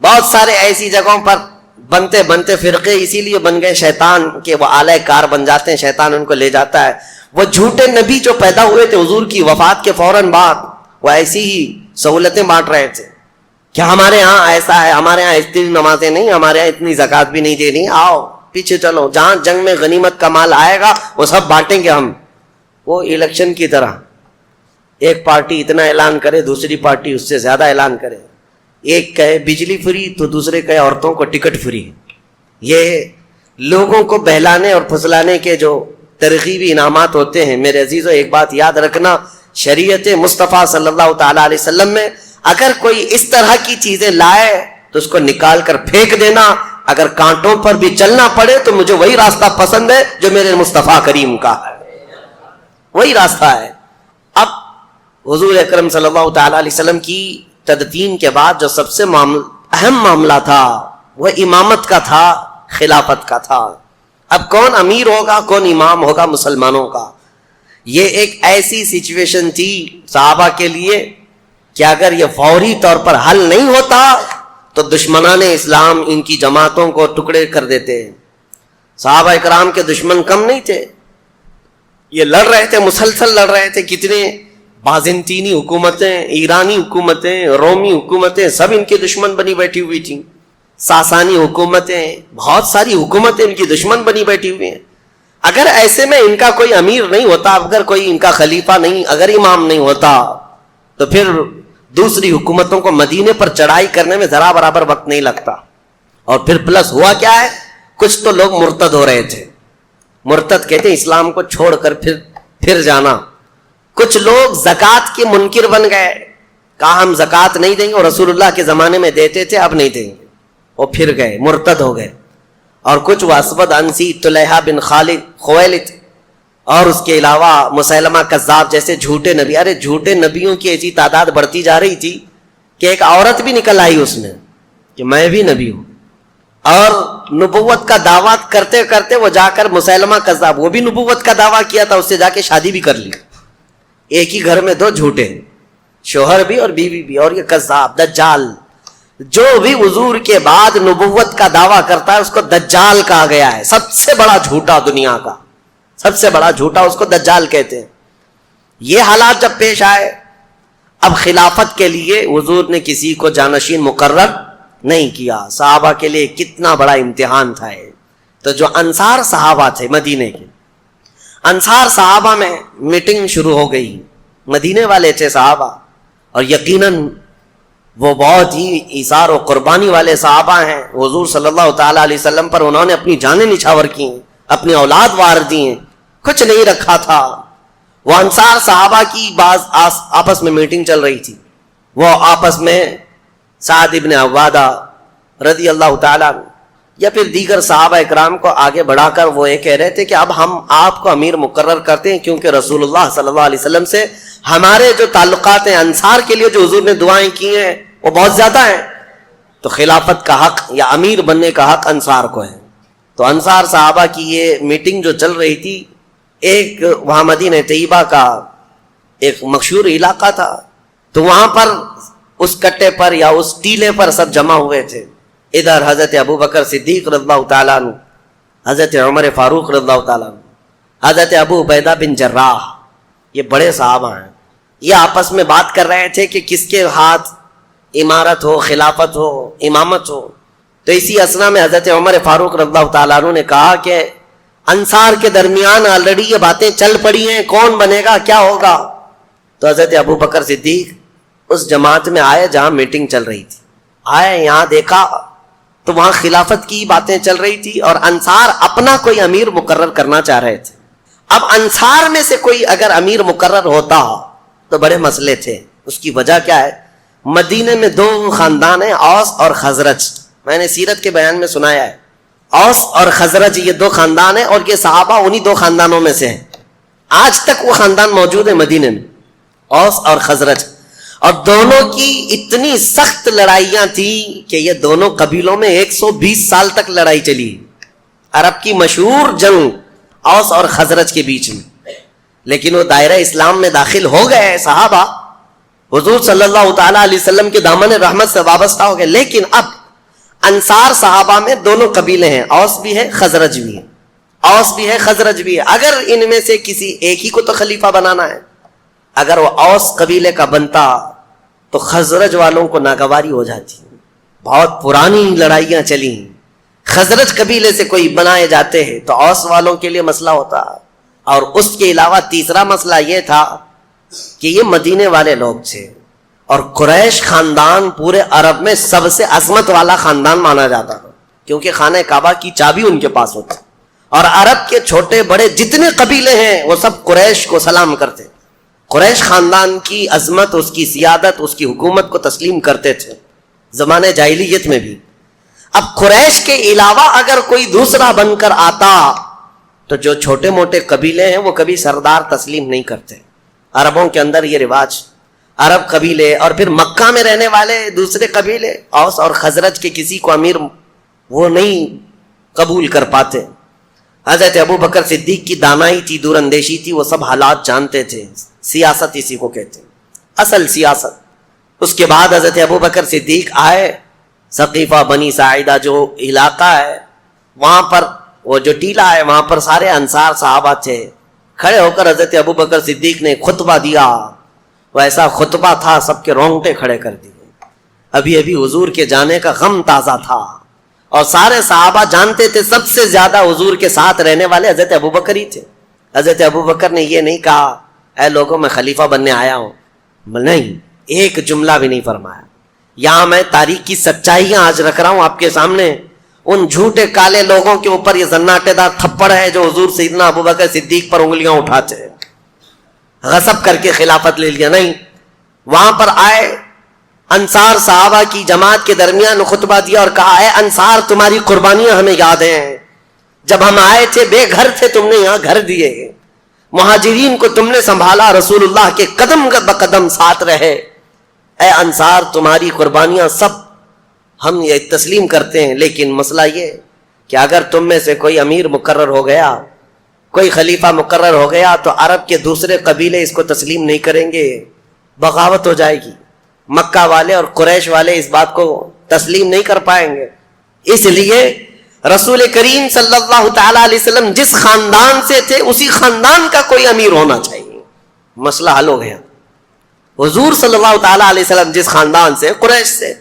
بہت سارے ایسی جگہوں پر بنتے بنتے فرقے اسی لیے بن گئے شیطان کے وہ آلہ کار بن جاتے ہیں، شیطان ان کو لے جاتا ہے. وہ جھوٹے نبی جو پیدا ہوئے تھے حضور کی وفات کے فوراً بعد، وہ ایسی ہی سہولتیں بانٹ رہے تھے کہ ہمارے ہاں ایسا ہے، ہمارے ہاں اتنی نمازیں نہیں، ہمارے ہاں اتنی زکوٰۃ بھی نہیں دینی، آؤ پیچھے چلو، جہاں جنگ میں غنیمت کا مال آئے گا وہ سب بانٹیں گے ہم. وہ الیکشن کی طرح ایک پارٹی اتنا اعلان کرے، دوسری پارٹی اس سے زیادہ اعلان کرے. ایک کہے بجلی فری تو دوسرے کہے عورتوں کو ٹکٹ فری. یہ لوگوں کو بہلانے اور پھسلانے کے جو ترغیبی انعامات ہوتے ہیں. میرے عزیزو ایک بات یاد رکھنا، شریعت مصطفیٰ صلی اللہ تعالیٰ علیہ وسلم میں اگر کوئی اس طرح کی چیزیں لائے تو اس کو نکال کر پھینک دینا. اگر کانٹوں پر بھی چلنا پڑے تو مجھے وہی راستہ پسند ہے جو میرے مصطفیٰ کریم کا ہے، وہی راستہ ہے. اب حضور اکرم صلی اللہ تعالیٰ علیہ وسلم کی تدفین کے بعد جو سب سے اہم معاملہ تھا وہ امامت کا تھا، خلافت کا تھا. اب کون امیر ہوگا، کون امام ہوگا مسلمانوں کا. یہ ایک ایسی سچویشن تھی صحابہ کے لیے کہ اگر یہ فوری طور پر حل نہیں ہوتا تو دشمنان اسلام ان کی جماعتوں کو ٹکڑے کر دیتے. صحابہ اکرام کے دشمن کم نہیں تھے، یہ لڑ رہے تھے، مسلسل لڑ رہے تھے. کتنے بازنطینی حکومتیں، ایرانی حکومتیں، رومی حکومتیں سب ان کے دشمن بنی بیٹھی ہوئی تھیں. ساسانی حکومتیں، بہت ساری حکومتیں ان کی دشمن بنی بیٹھی ہوئی ہیں. اگر ایسے میں ان کا کوئی امیر نہیں ہوتا، اگر کوئی ان کا خلیفہ نہیں، اگر امام نہیں ہوتا تو پھر دوسری حکومتوں کو مدینے پر چڑھائی کرنے میں ذرا برابر وقت نہیں لگتا. اور پھر پلس ہوا کیا ہے، کچھ تو لوگ مرتد ہو رہے تھے. مرتد کہتے ہیں اسلام کو چھوڑ کر پھر جانا. کچھ لوگ زکوٰۃ کے منکر بن گئے، کہا ہم زکوٰۃ نہیں دیں گے، اور رسول اللہ کے زمانے میں دیتے تھے اب نہیں دیں گے، وہ پھر گئے، مرتد ہو گئے. اور کچھ وہ اسود عنسی، طلحہ بن خالد خویلد، اور اس کے علاوہ مسیلمہ کذاب جیسے جھوٹے نبی. ارے جھوٹے نبیوں کی ایسی تعداد بڑھتی جا رہی تھی کہ ایک عورت بھی نکل آئی اس میں کہ میں بھی نبی ہوں. اور نبوت کا دعویٰ کرتے کرتے وہ جا کر مسیلمہ کذاب، وہ بھی نبوت کا دعویٰ کیا تھا، اس سے جا کے شادی بھی کر لی. ایک ہی گھر میں 2 جھوٹے، شوہر بھی اور بیوی بھی. اور یہ کذاب دجال، جو بھی حضور کے بعد نبوت کا دعویٰ کرتا ہے اس کو دجال کہا گیا ہے. سب سے بڑا جھوٹا دنیا کا، سب سے بڑا جھوٹا اس کو دجال کہتے ہیں. یہ حالات جب پیش آئے، اب خلافت کے لیے حضور نے کسی کو جانشین مقرر نہیں کیا. صحابہ کے لیے کتنا بڑا امتحان تھا. تو جو انصار صحابہ تھے مدینے کے، انصار صحابہ میں میٹنگ شروع ہو گئی. مدینے والے تھے صحابہ، اور یقیناً وہ بہت ہی ایثار و قربانی والے صحابہ ہیں. حضور صلی اللہ تعالیٰ علیہ وسلم پر انہوں نے اپنی جانیں نچھاور کی ہیں، اپنی اولاد وار دی ہیں، کچھ نہیں رکھا تھا. وہ انصار صحابہ کی بعض آپس میں میٹنگ چل رہی تھی. وہ آپس میں سعد ابن عبادہ رضی اللہ تعالیٰ یا پھر دیگر صحابہ اکرام کو آگے بڑھا کر وہ یہ کہہ رہے تھے کہ اب ہم آپ کو امیر مقرر کرتے ہیں، کیونکہ رسول اللہ صلی اللہ علیہ وسلم سے ہمارے جو تعلقات ہیں، انصار کے لیے جو حضور نے دعائیں کی ہیں وہ بہت زیادہ ہیں، تو خلافت کا حق یا امیر بننے کا حق انصار کو ہے. تو انصار صحابہ کی یہ میٹنگ جو چل رہی تھی، ایک وہاں مدینہ طیبہ کا ایک مشہور علاقہ تھا، تو وہاں پر اس کٹے پر یا اس ٹیلے پر سب جمع ہوئے تھے. ادھر حضرت ابو بکر صدیق رضی اللہ تعالیٰ عنہ، حضرت عمر فاروق رضی اللہ تعالیٰ عنہ، حضرت ابو عبیدہ بن جراح، یہ بڑے صحابہ ہیں. یہ آپس میں بات کر رہے تھے کہ کس کے ہاتھ امارت ہو، خلافت ہو، امامت ہو. تو اسی اثنا میں حضرت عمر فاروق رضی اللہ تعالیٰ عنہ نے کہا کہ انصار کے درمیان آلریڈی یہ باتیں چل پڑی ہیں، کون بنے گا، کیا ہوگا. تو حضرت ابو بکر صدیق اس جماعت میں آئے جہاں میٹنگ چل رہی تھی. آئے، یہاں دیکھا تو وہاں خلافت کی باتیں چل رہی تھی اور انصار اپنا کوئی امیر مقرر کرنا چاہ رہے تھے. اب انصار میں سے کوئی اگر امیر مقرر ہوتا تو بڑے مسئلے تھے. اس کی وجہ کیا ہے؟ مدینے میں دو خاندان ہیں، اوس اور خزرج. میں نے سیرت کے بیان میں سنایا ہے اوس اور خزرج یہ دو خاندان ہیں، اور یہ صحابہ انہی دو خاندانوں میں سے ہیں. آج تک وہ خاندان موجود ہے مدینے میں، اوس اور خزرج. اور دونوں کی اتنی سخت لڑائیاں تھیں کہ یہ دونوں قبیلوں میں 120 سال تک لڑائی چلی. عرب کی مشہور جنگ اوس اور خزرج کے بیچ میں. لیکن وہ دائرہ اسلام میں داخل ہو گئے صحابہ، حضور صلی اللہ تعالیٰ علیہ وسلم کے دامن رحمت سے وابستہ ہو گئے. لیکن اب انصار صحابہ میں دونوں قبیلے ہیں، اوس بھی ہے خزرج بھی ہے، اوس بھی ہے خزرج بھی ہے. اگر ان میں سے کسی ایک ہی کو تو خلیفہ بنانا ہے. اگر وہ اوس قبیلے کا بنتا تو خزرج والوں کو ناگواری ہو جاتی. بہت پرانی لڑائیاں چلی. خزرج قبیلے سے کوئی بنائے جاتے ہیں تو اوس والوں کے لیے مسئلہ ہوتا. اور اس کے علاوہ تیسرا مسئلہ یہ تھا کہ یہ مدینے والے لوگ تھے اور قریش خاندان پورے عرب میں سب سے عظمت والا خاندان مانا جاتا تھا، کیونکہ خانہ کعبہ کی چابی ان کے پاس ہوتی. اور عرب کے چھوٹے بڑے جتنے قبیلے ہیں وہ سب قریش کو سلام کرتے. قریش خاندان کی عظمت، اس کی سیادت، اس کی حکومت کو تسلیم کرتے تھے زمانے جاہلیت میں بھی. اب قریش کے علاوہ اگر کوئی دوسرا بن کر آتا تو جو چھوٹے موٹے قبیلے ہیں وہ کبھی سردار تسلیم نہیں کرتے. عربوں کے اندر یہ رواج، عرب قبیلے اور پھر مکہ میں رہنے والے دوسرے قبیلے اوس اور خزرج کے کسی کو امیر وہ نہیں قبول کر پاتے. حضرت ابو بکر صدیق کی دانائی تھی، دور اندیشی تھی، وہ سب حالات جانتے تھے. سیاست اسی کو کہتے ہیں، اصل سیاست. اس کے بعد حضرت ابو بکر صدیق آئے. ثقیفہ بنی ساعدہ جو علاقہ ہے وہاں پر، وہ جو ٹیلہ ہے وہاں پر سارے انصار صحابہ تھے. کھڑے ہو کر حضرت ابو بکر صدیق نے خطبہ دیا. وہ ایسا خطبہ تھا سب کے رونگٹے کھڑے کر دیے. ابھی ابھی حضور کے جانے کا غم تازہ تھا اور سارے صحابہ جانتے تھے سب سے زیادہ حضور کے ساتھ رہنے والے حضرت ابو بکر ہی تھے. حضرت ابو بکر نے یہ نہیں کہا اے لوگوں میں خلیفہ بننے آیا ہوں، نہیں، ایک جملہ بھی نہیں فرمایا. یہاں میں تاریخ کی سچائیاں آج رکھ رہا ہوں آپ کے سامنے. ان جھوٹے کالے لوگوں کے اوپر یہ زناٹے دار تھپڑ ہے جو حضور سیدنا ابو بکر صدیق پر انگلیاں اٹھاتے ہیں، غصب کر کے خلافت لے لیا. نہیں، وہاں پر آئے انصار صحابہ کی جماعت کے درمیان خطبہ دیا اور کہا اے انصار، تمہاری قربانیاں ہمیں یاد ہیں. جب ہم آئے تھے بے گھر تھے، تم نے یہاں گھر دیے. مہاجرین کو تم نے سنبھالا، رسول اللہ کے قدم بقدم ساتھ رہے. اے انصار، تمہاری قربانیاں سب ہم یہ تسلیم کرتے ہیں. لیکن مسئلہ یہ کہ اگر تم میں سے کوئی امیر مقرر ہو گیا، کوئی خلیفہ مقرر ہو گیا تو عرب کے دوسرے قبیلے اس کو تسلیم نہیں کریں گے، بغاوت ہو جائے گی. مکہ والے اور قریش والے اس بات کو تسلیم نہیں کر پائیں گے. اس لیے رسول کریم صلی اللہ تعالیٰ علیہ وسلم جس خاندان سے تھے اسی خاندان کا کوئی امیر ہونا چاہیے. مسئلہ حل ہو گیا. حضور صلی اللہ تعالیٰ علیہ وسلم جس خاندان سے، قریش سے،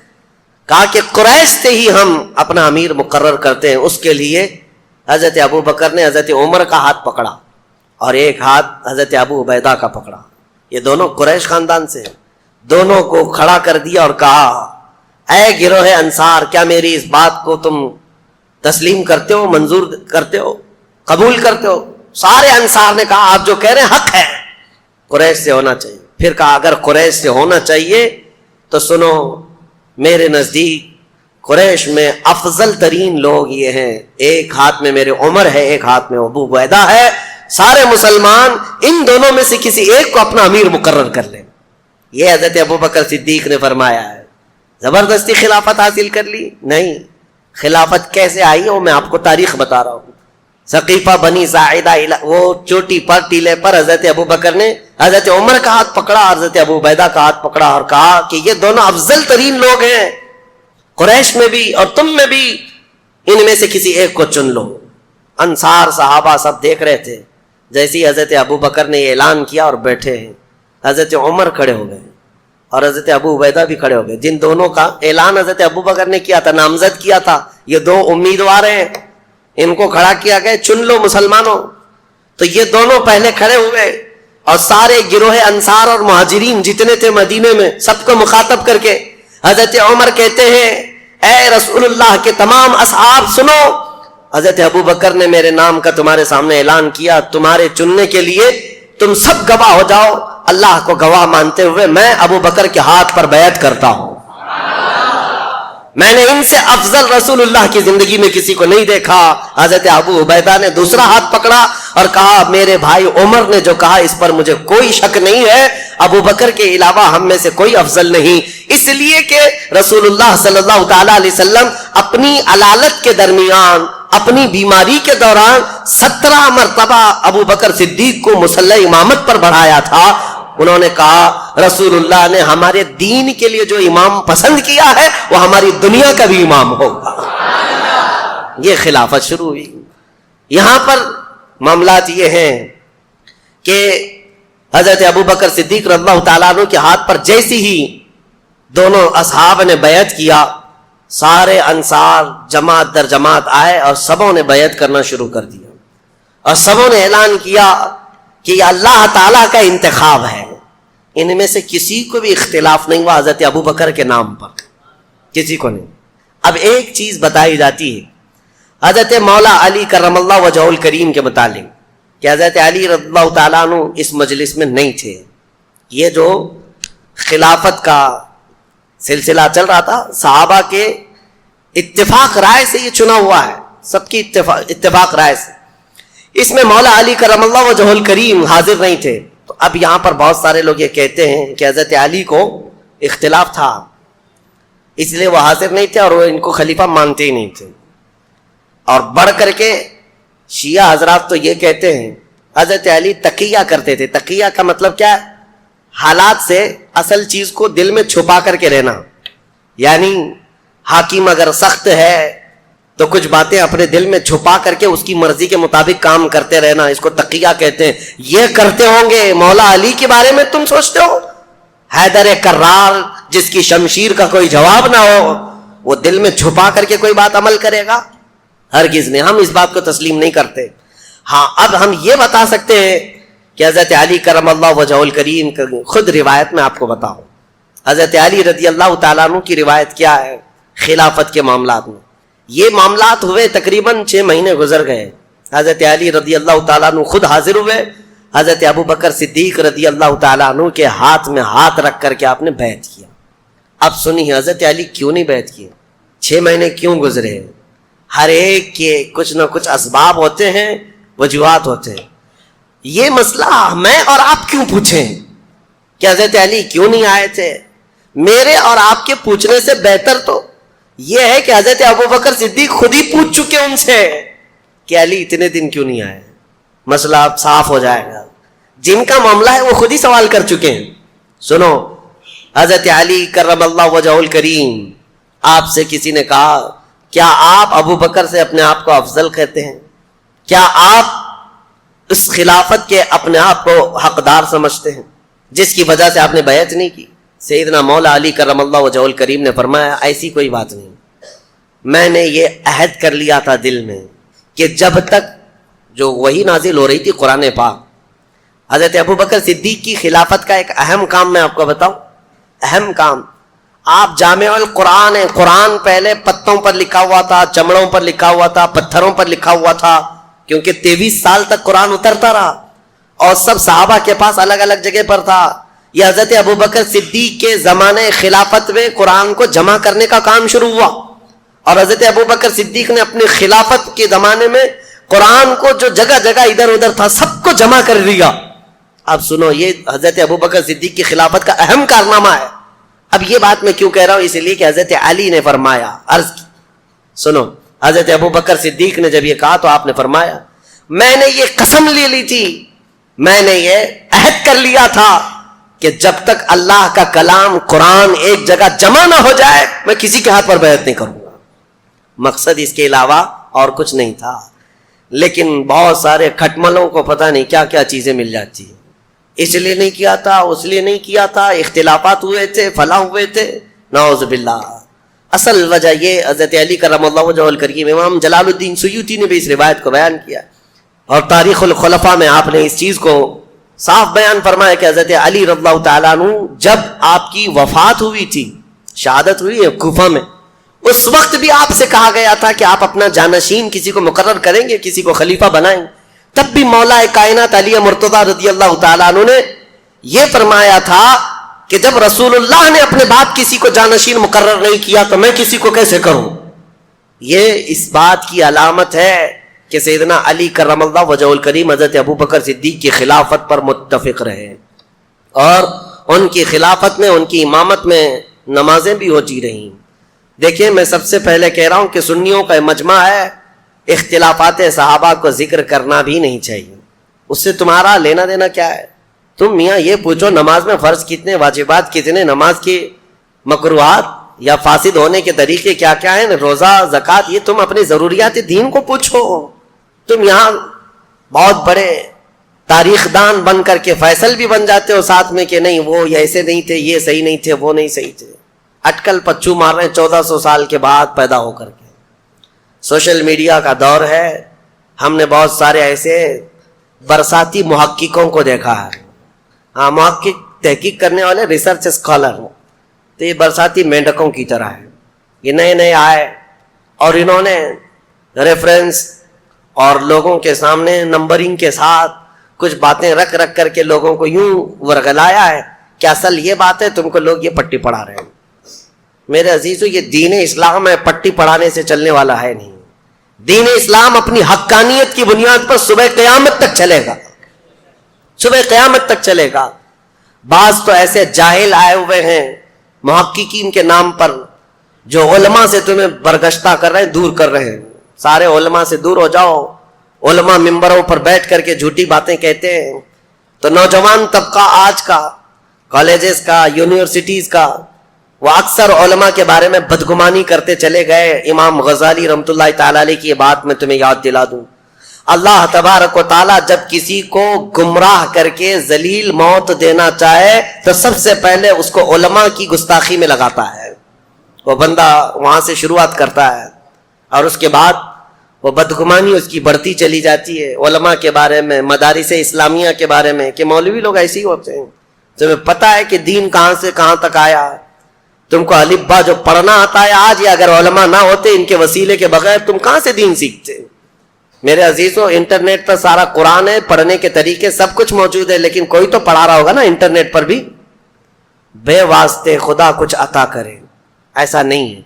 کہا کہ قریش سے ہی ہم اپنا امیر مقرر کرتے ہیں. اس کے لیے حضرت ابو بکر نے حضرت عمر کا ہاتھ پکڑا اور ایک ہاتھ حضرت ابو عبیدہ کا پکڑا. یہ دونوں قریش خاندان سے، دونوں کو کھڑا کر دیا اور کہا اے گروہ انصار، کیا میری اس بات کو تم تسلیم کرتے ہو، منظور کرتے ہو، قبول کرتے ہو؟ سارے انصار نے کہا آپ جو کہہ رہے ہیں حق ہے، قریش سے ہونا چاہیے. پھر کہا اگر قریش سے ہونا چاہیے تو سنو، میرے نزدیک قریش میں افضل ترین لوگ یہ ہیں، ایک ہاتھ میں میرے عمر ہے، ایک ہاتھ میں ابو عبیدہ ہے. سارے مسلمان ان دونوں میں سے کسی ایک کو اپنا امیر مقرر کر لیں. یہ حضرت ابو بکر صدیق نے فرمایا ہے. زبردستی خلافت حاصل کر لی؟ نہیں. خلافت کیسے آئی وہ میں آپ کو تاریخ بتا رہا ہوں. ثقیفہ بنی ساعدہ، وہ چوٹی پر ٹیلے پر حضرت ابو بکر نے حضرت عمر کا ہاتھ پکڑا، حضرت ابو عبیدہ کا ہاتھ پکڑا اور کہا کہ یہ دونوں افضل ترین لوگ ہیں قریش میں بھی اور تم میں بھی، ان میں سے کسی ایک کو چن لو. انصار صحابہ سب دیکھ رہے تھے. جیسے ہی حضرت ابو بکر نے یہ اعلان کیا اور بیٹھے ہیں، حضرت عمر کھڑے ہو گئے اور حضرت ابو عبیدہ بھی کھڑے ہو گئے، جن دونوں کا اعلان حضرت ابو بکر نے کیا تھا، نامزد کیا تھا، یہ دو امیدوار ہیں، ان کو کھڑا کیا گیا، چن لو مسلمانوں. تو یہ دونوں پہلے کھڑے ہوئے اور سارے گروہ انصار اور مہاجرین جتنے تھے مدینے میں سب کو مخاطب کر کے حضرت عمر کہتے ہیں اے رسول اللہ کے تمام اصحاب سنو، حضرت ابو بکر نے میرے نام کا تمہارے سامنے اعلان کیا، تمہارے چننے کے لیے تم سب گواہ ہو جاؤ. اللہ کو گواہ مانتے ہوئے میں ابو بکر کے ہاتھ پر بیعت کرتا ہوں. میں نے ان سے افضل رسول اللہ کی زندگی میں کسی کو نہیں دیکھا. حضرت ابو عبیدہ نے دوسرا ہاتھ پکڑا اور کہا میرے بھائی عمر نے جو کہا اس پر مجھے کوئی شک نہیں ہے، ابو بکر کے علاوہ ہم میں سے کوئی افضل نہیں. اس لیے کہ رسول اللہ صلی اللہ تعالی علیہ وسلم اپنی علالت کے درمیان، اپنی بیماری کے دوران 17 مرتبہ ابو بکر صدیق کو مصلی امامت پر بڑھایا تھا. انہوں نے کہا رسول اللہ نے ہمارے دین کے لیے جو امام پسند کیا ہے وہ ہماری دنیا کا بھی امام ہوگا. یہ خلافت شروع ہوئی. یہاں پر معاملات یہ ہیں کہ حضرت ابو بکر صدیق رضی اللہ تعالیٰ عنہ کے ہاتھ پر جیسی ہی دونوں اصحاب نے بیعت کیا، سارے انصار جماعت در جماعت آئے اور سبوں نے بیعت کرنا شروع کر دیا اور سبوں نے اعلان کیا کہ یہ اللہ تعالیٰ کا انتخاب ہے. ان میں سے کسی کو بھی اختلاف نہیں ہوا حضرت ابو بکر کے نام پر، کسی کو نہیں. اب ایک چیز بتائی جاتی ہے حضرت مولا علی کرم اللہ وجہہ الکریم کے متعلق کہ حضرت علی رضی اللہ تعالیٰ عنہ اس مجلس میں نہیں تھے. یہ جو خلافت کا سلسلہ چل رہا تھا صحابہ کے اتفاق رائے سے یہ چنا ہوا ہے، سب کی اتفاق رائے سے. اس میں مولا علی کرم اللہ وجہہ الکریم حاضر نہیں تھے. تو اب یہاں پر بہت سارے لوگ یہ کہتے ہیں کہ حضرت علی کو اختلاف تھا اس لیے وہ حاضر نہیں تھے اور وہ ان کو خلیفہ مانتے ہی نہیں تھے. اور بڑھ کر کے شیعہ حضرات تو یہ کہتے ہیں حضرت علی تقیہ کرتے تھے. تقیہ کا مطلب کیا ہے؟ حالات سے اصل چیز کو دل میں چھپا کر کے رہنا. یعنی حاکم اگر سخت ہے تو کچھ باتیں اپنے دل میں چھپا کر کے اس کی مرضی کے مطابق کام کرتے رہنا، اس کو تقیہ کہتے ہیں. یہ کرتے ہوں گے مولا علی کے بارے میں تم سوچتے ہو؟ حیدر کرار جس کی شمشیر کا کوئی جواب نہ ہو، وہ دل میں چھپا کر کے کوئی بات عمل کرے گا؟ ہرگز نہیں. ہم اس بات کو تسلیم نہیں کرتے. ہاں اب ہم یہ بتا سکتے ہیں کہ حضرت علی کرم اللہ وجہہ الکریم کا خود روایت میں آپ کو بتاؤں. حضرت علی رضی اللہ تعالیٰ عنہ کی روایت کیا ہے خلافت کے معاملات میں. یہ معاملات ہوئے تقریباً 6 مہینے گزر گئے. حضرت علی رضی اللہ تعالیٰ عنہ خود حاضر ہوئے. حضرت ابو بکر صدیق رضی اللہ تعالیٰ عنہ کے ہاتھ میں ہاتھ رکھ کر کے آپ نے بیعت کیا. اب سنیے حضرت علی کیوں نہیں بیعت کیے، 6 مہینے کیوں گزرے؟ ہر ایک کے کچھ نہ کچھ اسباب ہوتے ہیں، وجوہات ہوتے ہیں. یہ مسئلہ میں اور آپ کیوں پوچھیں کہ حضرت علی کیوں نہیں آئے تھے؟ میرے اور آپ کے پوچھنے سے بہتر تو یہ ہے کہ حضرت ابو بکر صدیق خود ہی پوچھ چکے ان سے کہ علی اتنے دن کیوں نہیں آئے. مسئلہ اب صاف ہو جائے گا. جن کا معاملہ ہے وہ خود ہی سوال کر چکے ہیں. سنو، حضرت علی کرم اللہ وجہہ الکریم آپ سے کسی نے کہا کیا آپ ابو بکر سے اپنے آپ کو افضل کہتے ہیں؟ کیا آپ اس خلافت کے اپنے آپ کو حقدار سمجھتے ہیں جس کی وجہ سے آپ نے بیعت نہیں کی؟ سیدنا مولا علی کرم اللہ وجہہ الکریم نے فرمایا ایسی کوئی بات نہیں. میں نے یہ عہد کر لیا تھا دل میں کہ جب تک جو وہی نازل ہو رہی تھی قرآن پاک، حضرت ابو بکر صدیق کی خلافت کا ایک اہم کام میں آپ کو بتاؤں. اہم کام، آپ جامع القرآن ہیں. قرآن پہلے پتوں پر لکھا ہوا تھا، چمڑوں پر لکھا ہوا تھا، پتھروں پر لکھا ہوا تھا، کیونکہ 23 سال تک قرآن اترتا رہا اور سب صحابہ کے پاس الگ الگ جگہ پر تھا. یہ حضرت ابو بکر صدیق کے زمانے خلافت میں قرآن کو جمع کرنے کا کام شروع ہوا اور حضرت ابو بکر صدیق نے اپنی خلافت کے زمانے میں قرآن کو جو جگہ جگہ ادھر ادھر تھا سب کو جمع کر لیا. اب سنو، یہ حضرت ابو بکر صدیق کی خلافت کا اہم کارنامہ ہے. اب یہ بات میں کیوں کہہ رہا ہوں؟ اس لیے کہ حضرت علی نے فرمایا، عرض کی، سنو، حضرت ابو بکر صدیق نے جب یہ کہا تو آپ نے فرمایا میں نے یہ قسم لے لی تھی، میں نے یہ عہد کر لیا تھا کہ جب تک اللہ کا کلام قرآن ایک جگہ جمع نہ ہو جائے میں کسی کے ہاتھ پر بیعت نہیں کروں گا. مقصد اس کے علاوہ اور کچھ نہیں تھا. لیکن بہت سارے کھٹملوں کو پتہ نہیں کیا کیا چیزیں مل جاتی ہیں. اس لیے نہیں کیا تھا، اس لیے نہیں کیا تھا، اختلافات ہوئے تھے، فلاں ہوئے تھے، نعوذ باللہ۔ اصل وجہ یہ حضرت علی کرم اللہ وجہہ الکریم، امام جلال الدین سیوطی نے بھی اس روایت کو بیان کیا، اور تاریخ الخلفاء میں آپ نے اس چیز کو صاف بیان فرمایا کہ حضرت علی رضی اللہ تعالیٰ عنہ جب آپ کی وفات ہوئی تھی، شہادت ہوئی ہے کوفہ میں، اس وقت بھی آپ سے کہا گیا تھا کہ آپ اپنا جانشین کسی کو مقرر کریں گے، کسی کو خلیفہ بنائیں، تب بھی مولا کائنات علی مرتضیٰ رضی اللہ تعالیٰ عنہ نے یہ فرمایا تھا کہ جب رسول اللہ نے اپنے بعد کسی کو جانشین مقرر نہیں کیا تو میں کسی کو کیسے کروں۔ یہ اس بات کی علامت ہے کہ سیدنا علی کرم اللہ وجہ الکریم حضرت ابوبکر صدیق کی خلافت پر متفق رہے، اور ان کی خلافت میں، ان کی امامت میں نمازیں بھی ہوتی رہیں۔ دیکھیں، میں سب سے پہلے کہہ رہا ہوں کہ سنیوں کا مجمع ہے، اختلافات صحابہ کو ذکر کرنا بھی نہیں چاہیے، اس سے تمہارا لینا دینا کیا ہے؟ تم میاں یہ پوچھو نماز میں فرض کتنے، واجبات کتنے، نماز کی مکروہات یا فاسد ہونے کے طریقے کیا کیا ہیں، روزہ، زکوٰۃ، یہ تم اپنی ضروریات دین کو پوچھو۔ تم یہاں بہت بڑے تاریخ دان بن کر کے فیصل بھی بن جاتے ہو ساتھ میں کہ نہیں وہ ایسے نہیں تھے، یہ صحیح نہیں تھے، وہ نہیں صحیح تھے۔ اٹکل پچو مار رہے ہیں 1400 سال کے بعد پیدا ہو کر کے۔ سوشل میڈیا کا دور ہے، ہم نے بہت سارے ایسے برساتی محققوں کو دیکھا ہے، ہاں محقق تحقیق کرنے والے، ریسرچ اسکالر، تو یہ برساتی مینڈکوں کی طرح ہے، یہ نئے نئے آئے اور انہوں نے ریفرنس اور لوگوں کے سامنے نمبرنگ کے ساتھ کچھ باتیں رکھ رکھ کر کے لوگوں کو یوں ورگلایا ہے کہ اصل یہ بات ہے، تم کو لوگ یہ پٹی پڑھا رہے ہیں۔ میرے عزیزو، یہ دین اسلام ہے، پٹی پڑھانے سے چلنے والا ہے نہیں۔ دین اسلام اپنی حقانیت کی بنیاد پر صبح قیامت تک چلے گا، صبح قیامت تک چلے گا۔ بعض تو ایسے جاہل آئے ہوئے ہیں محققین کے نام پر جو علماء سے تمہیں برگشتہ کر رہے ہیں، دور کر رہے ہیں۔ سارے علماء سے دور ہو جاؤ، علماء ممبروں پر بیٹھ کر کے جھوٹی باتیں کہتے ہیں، تو نوجوان طبقہ آج کا، کالجز کا، یونیورسٹیز کا، وہ اکثر علماء کے بارے میں بدگمانی کرتے چلے گئے۔ امام غزالی رحمۃ اللہ تعالیٰ علیہ کی یہ بات میں تمہیں یاد دلا دوں، اللہ تبارک و تعالیٰ جب کسی کو گمراہ کر کے ذلیل موت دینا چاہے تو سب سے پہلے اس کو علماء کی گستاخی میں لگاتا ہے، وہ بندہ وہاں سے شروعات کرتا ہے، اور اس کے بعد وہ بدگمانی اس کی بڑھتی چلی جاتی ہے علماء کے بارے میں، مدارس اسلامیہ کے بارے میں، کہ مولوی لوگ ایسے ہی ہوتے ہیں۔ تمہیں پتہ ہے کہ دین کہاں سے کہاں تک آیا، تم کو الف با جو پڑھنا آتا ہے آج، یا اگر علماء نہ ہوتے ان کے وسیلے کے بغیر تم کہاں سے دین سیکھتے؟ میرے عزیزوں، انٹرنیٹ پر سارا قرآن ہے، پڑھنے کے طریقے سب کچھ موجود ہے، لیکن کوئی تو پڑھا رہا ہوگا نا انٹرنیٹ پر بھی۔ بے واسطے خدا کچھ عطا کرے، ایسا نہیں ہے۔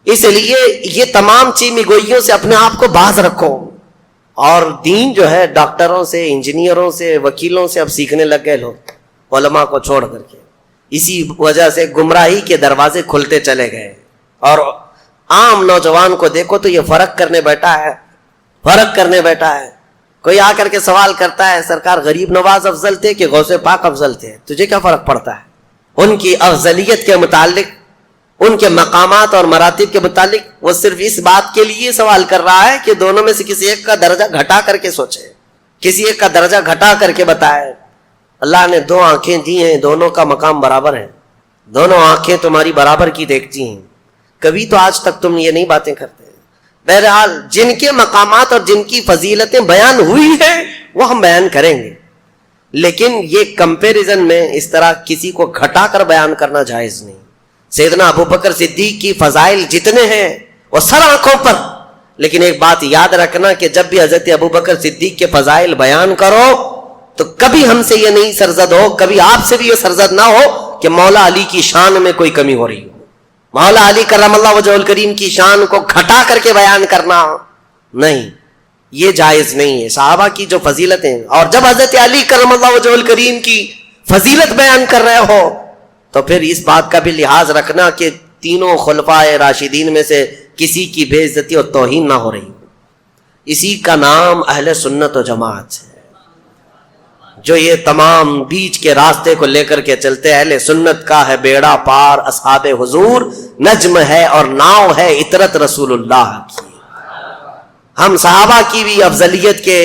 اس لیے یہ تمام چیمی گوئیوں سے اپنے آپ کو باز رکھو، اور دین جو ہے ڈاکٹروں سے، انجینئروں سے، وکیلوں سے اب سیکھنے لگ گئے لوگ، علماء کو چھوڑ کر کے۔ اسی وجہ سے گمراہی کے دروازے کھلتے چلے گئے، اور عام نوجوان کو دیکھو تو یہ فرق کرنے بیٹھا ہے، فرق کرنے بیٹھا ہے۔ کوئی آ کر کے سوال کرتا ہے سرکار غریب نواز افضل تھے کہ غوث پاک افضل تھے؟ تجھے کیا فرق پڑتا ہے؟ ان کی افضلیت کے متعلق، ان کے مقامات اور مراتب کے متعلق وہ صرف اس بات کے لیے سوال کر رہا ہے کہ دونوں میں سے کسی ایک کا درجہ گھٹا کر کے سوچے، کسی ایک کا درجہ گھٹا کر کے بتائے۔ اللہ نے دو آنکھیں دی ہیں، دونوں کا مقام برابر ہے، دونوں آنکھیں تمہاری برابر کی دیکھتی ہیں، کبھی تو آج تک تم یہ نہیں باتیں کرتے۔ بہرحال جن کے مقامات اور جن کی فضیلتیں بیان ہوئی ہیں وہ ہم بیان کریں گے، لیکن یہ کمپیریزن میں اس طرح کسی کو گھٹا کر بیان کرنا جائز نہیں۔ سیدنا ابوبکر صدیق کی فضائل جتنے ہیں وہ سر آنکھوں پر، لیکن ایک بات یاد رکھنا کہ جب بھی حضرت ابوبکر صدیق کے فضائل بیان کرو تو کبھی ہم سے یہ نہیں سرزد ہو، کبھی آپ سے بھی یہ سرزد نہ ہو کہ مولا علی کی شان میں کوئی کمی ہو رہی ہو۔ مولا علی کرم اللہ وجہ الکریم کی شان کو گھٹا کر کے بیان کرنا نہیں، یہ جائز نہیں ہے۔ صحابہ کی جو فضیلتیں، اور جب حضرت علی کرم اللہ وجہ الکریم کی فضیلت بیان کر رہے ہو تو پھر اس بات کا بھی لحاظ رکھنا کہ تینوں خلفائے راشدین میں سے کسی کی بے عزتی اور توہین نہ ہو رہی ہو۔ اسی کا نام اہل سنت و جماعت ہے، جو یہ تمام بیچ کے راستے کو لے کر کے چلتے۔ اہل سنت کا ہے بیڑا پار اصحاب حضور، نجم ہے اور ناؤ ہے اطرت رسول اللہ کی۔ ہم صحابہ کی بھی افضلیت کے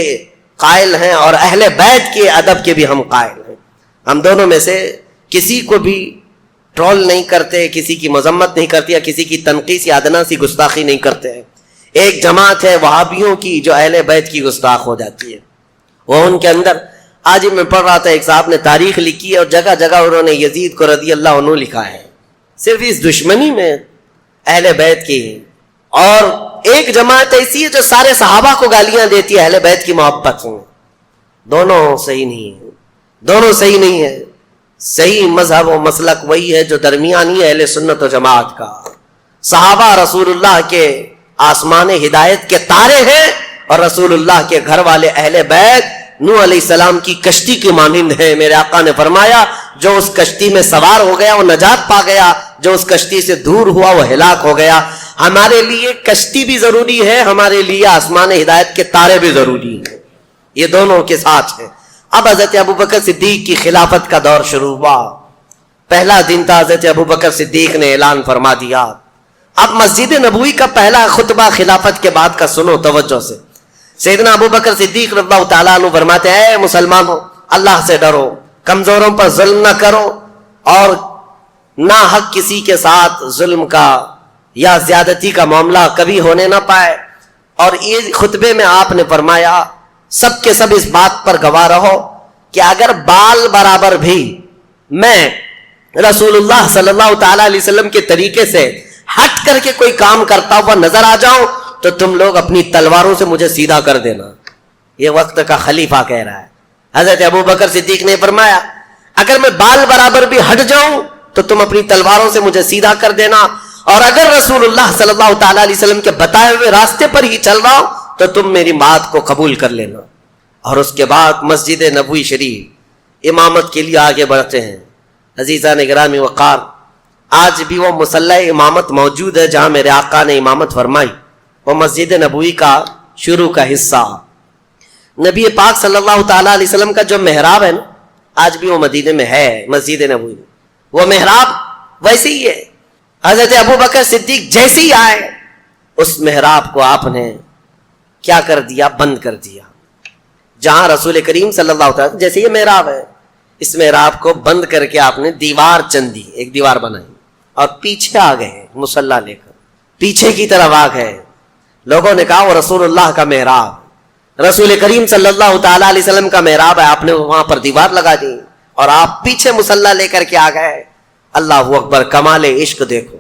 قائل ہیں اور اہل بیت کے ادب کے بھی ہم قائل ہیں۔ ہم دونوں میں سے کسی کو بھی ٹرول نہیں کرتے، کسی کی مذمت نہیں کرتے، یا کسی کی تنقیص یا ادنا سی گستاخی نہیں کرتے ہیں۔ ایک جماعت ہے وہابیوں کی جو اہل بیت کی گستاخ ہو جاتی ہے، وہ ان کے اندر، آج ہی میں پڑھ رہا تھا، ایک صاحب نے تاریخ لکھی ہے اور جگہ جگہ انہوں نے یزید کو رضی اللہ عنہ لکھا ہے، صرف اس دشمنی میں اہل بیت کی۔ اور ایک جماعت ایسی ہے جو سارے صحابہ کو گالیاں دیتی ہے اہل بیت کی محبت میں۔ دونوں صحیح نہیں ہے، دونوں صحیح نہیں ہے۔ صحیح مذہب و مسلک وہی ہے جو درمیانی اہل سنت و جماعت کا۔ صحابہ رسول اللہ کے آسمان ہدایت کے تارے ہیں، اور رسول اللہ کے گھر والے اہل بیت نوح علیہ السلام کی کشتی کی مانند ہے۔ میرے آقا نے فرمایا جو اس کشتی میں سوار ہو گیا وہ نجات پا گیا، جو اس کشتی سے دور ہوا وہ ہلاک ہو گیا۔ ہمارے لیے کشتی بھی ضروری ہے، ہمارے لیے آسمان ہدایت کے تارے بھی ضروری ہیں، یہ دونوں کے ساتھ ہیں۔ اب حضرت ابوبکر صدیق کی خلافت کا دور شروع ہوا۔ پہلا دن تھا، حضرت ابوبکر صدیق نے اعلان فرما دیا۔ اب مسجد نبوی کا پہلا خطبہ خلافت کے بعد کا سنو توجہ سے۔ سیدنا ابوبکر صدیق رضی اللہ تعالیٰ عنہ فرماتے ہیں، اے مسلمانوں، اللہ سے ڈرو، کمزوروں پر ظلم نہ کرو، اور نہ حق کسی کے ساتھ ظلم کا یا زیادتی کا معاملہ کبھی ہونے نہ پائے۔ اور یہ خطبے میں آپ نے فرمایا سب کے سب اس بات پر گواہ رہو کہ اگر بال برابر بھی میں رسول اللہ صلی اللہ تعالی علیہ وسلم کے طریقے سے ہٹ کر کے کوئی کام کرتا ہوا نظر آ جاؤں تو تم لوگ اپنی تلواروں سے مجھے سیدھا کر دینا۔ یہ وقت کا خلیفہ کہہ رہا ہے۔ حضرت ابوبکر صدیق نے فرمایا اگر میں بال برابر بھی ہٹ جاؤں تو تم اپنی تلواروں سے مجھے سیدھا کر دینا، اور اگر رسول اللہ صلی اللہ تعالی علیہ وسلم کے بتائے ہوئے راستے پر ہی چل رہا ہوں تو تم میری بات کو قبول کر لینا۔ اور اس کے بعد مسجد نبوی شریف امامت کے لیے آگے بڑھتے ہیں۔ عزیزان گرامی وقار، آج بھی وہ مصلی امامت موجود ہے جہاں میرے آقا نے امامت فرمائی، وہ مسجد نبوی کا شروع کا حصہ۔ نبی پاک صلی اللہ تعالی علیہ وسلم کا جو محراب ہے نا، آج بھی وہ مدینے میں ہے، مسجد نبوی میں وہ محراب ویسے ہی ہے۔ حضرت ابوبکر صدیق جیسے ہی آئے اس محراب کو آپ نے کیا کر دیا؟ بند کر دیا۔ جہاں رسول کریم صلی اللہ علیہ وسلم، جیسے یہ محراب ہے، اس محراب کو بند کر کے آپ نے دیوار چندی، ایک دیوار بنائی، اور پیچھے آ گئے مصلی لے کر، پیچھے کی طرف آ گئے۔ لوگوں نے کہا وہ رسول اللہ کا محراب، رسول کریم صلی اللہ تعالی علیہ وسلم کا محراب ہے، آپ نے وہاں پر دیوار لگا دی اور آپ پیچھے مصلی لے کر کے آ گئے۔ اللہ اکبر، کمال عشق دیکھو۔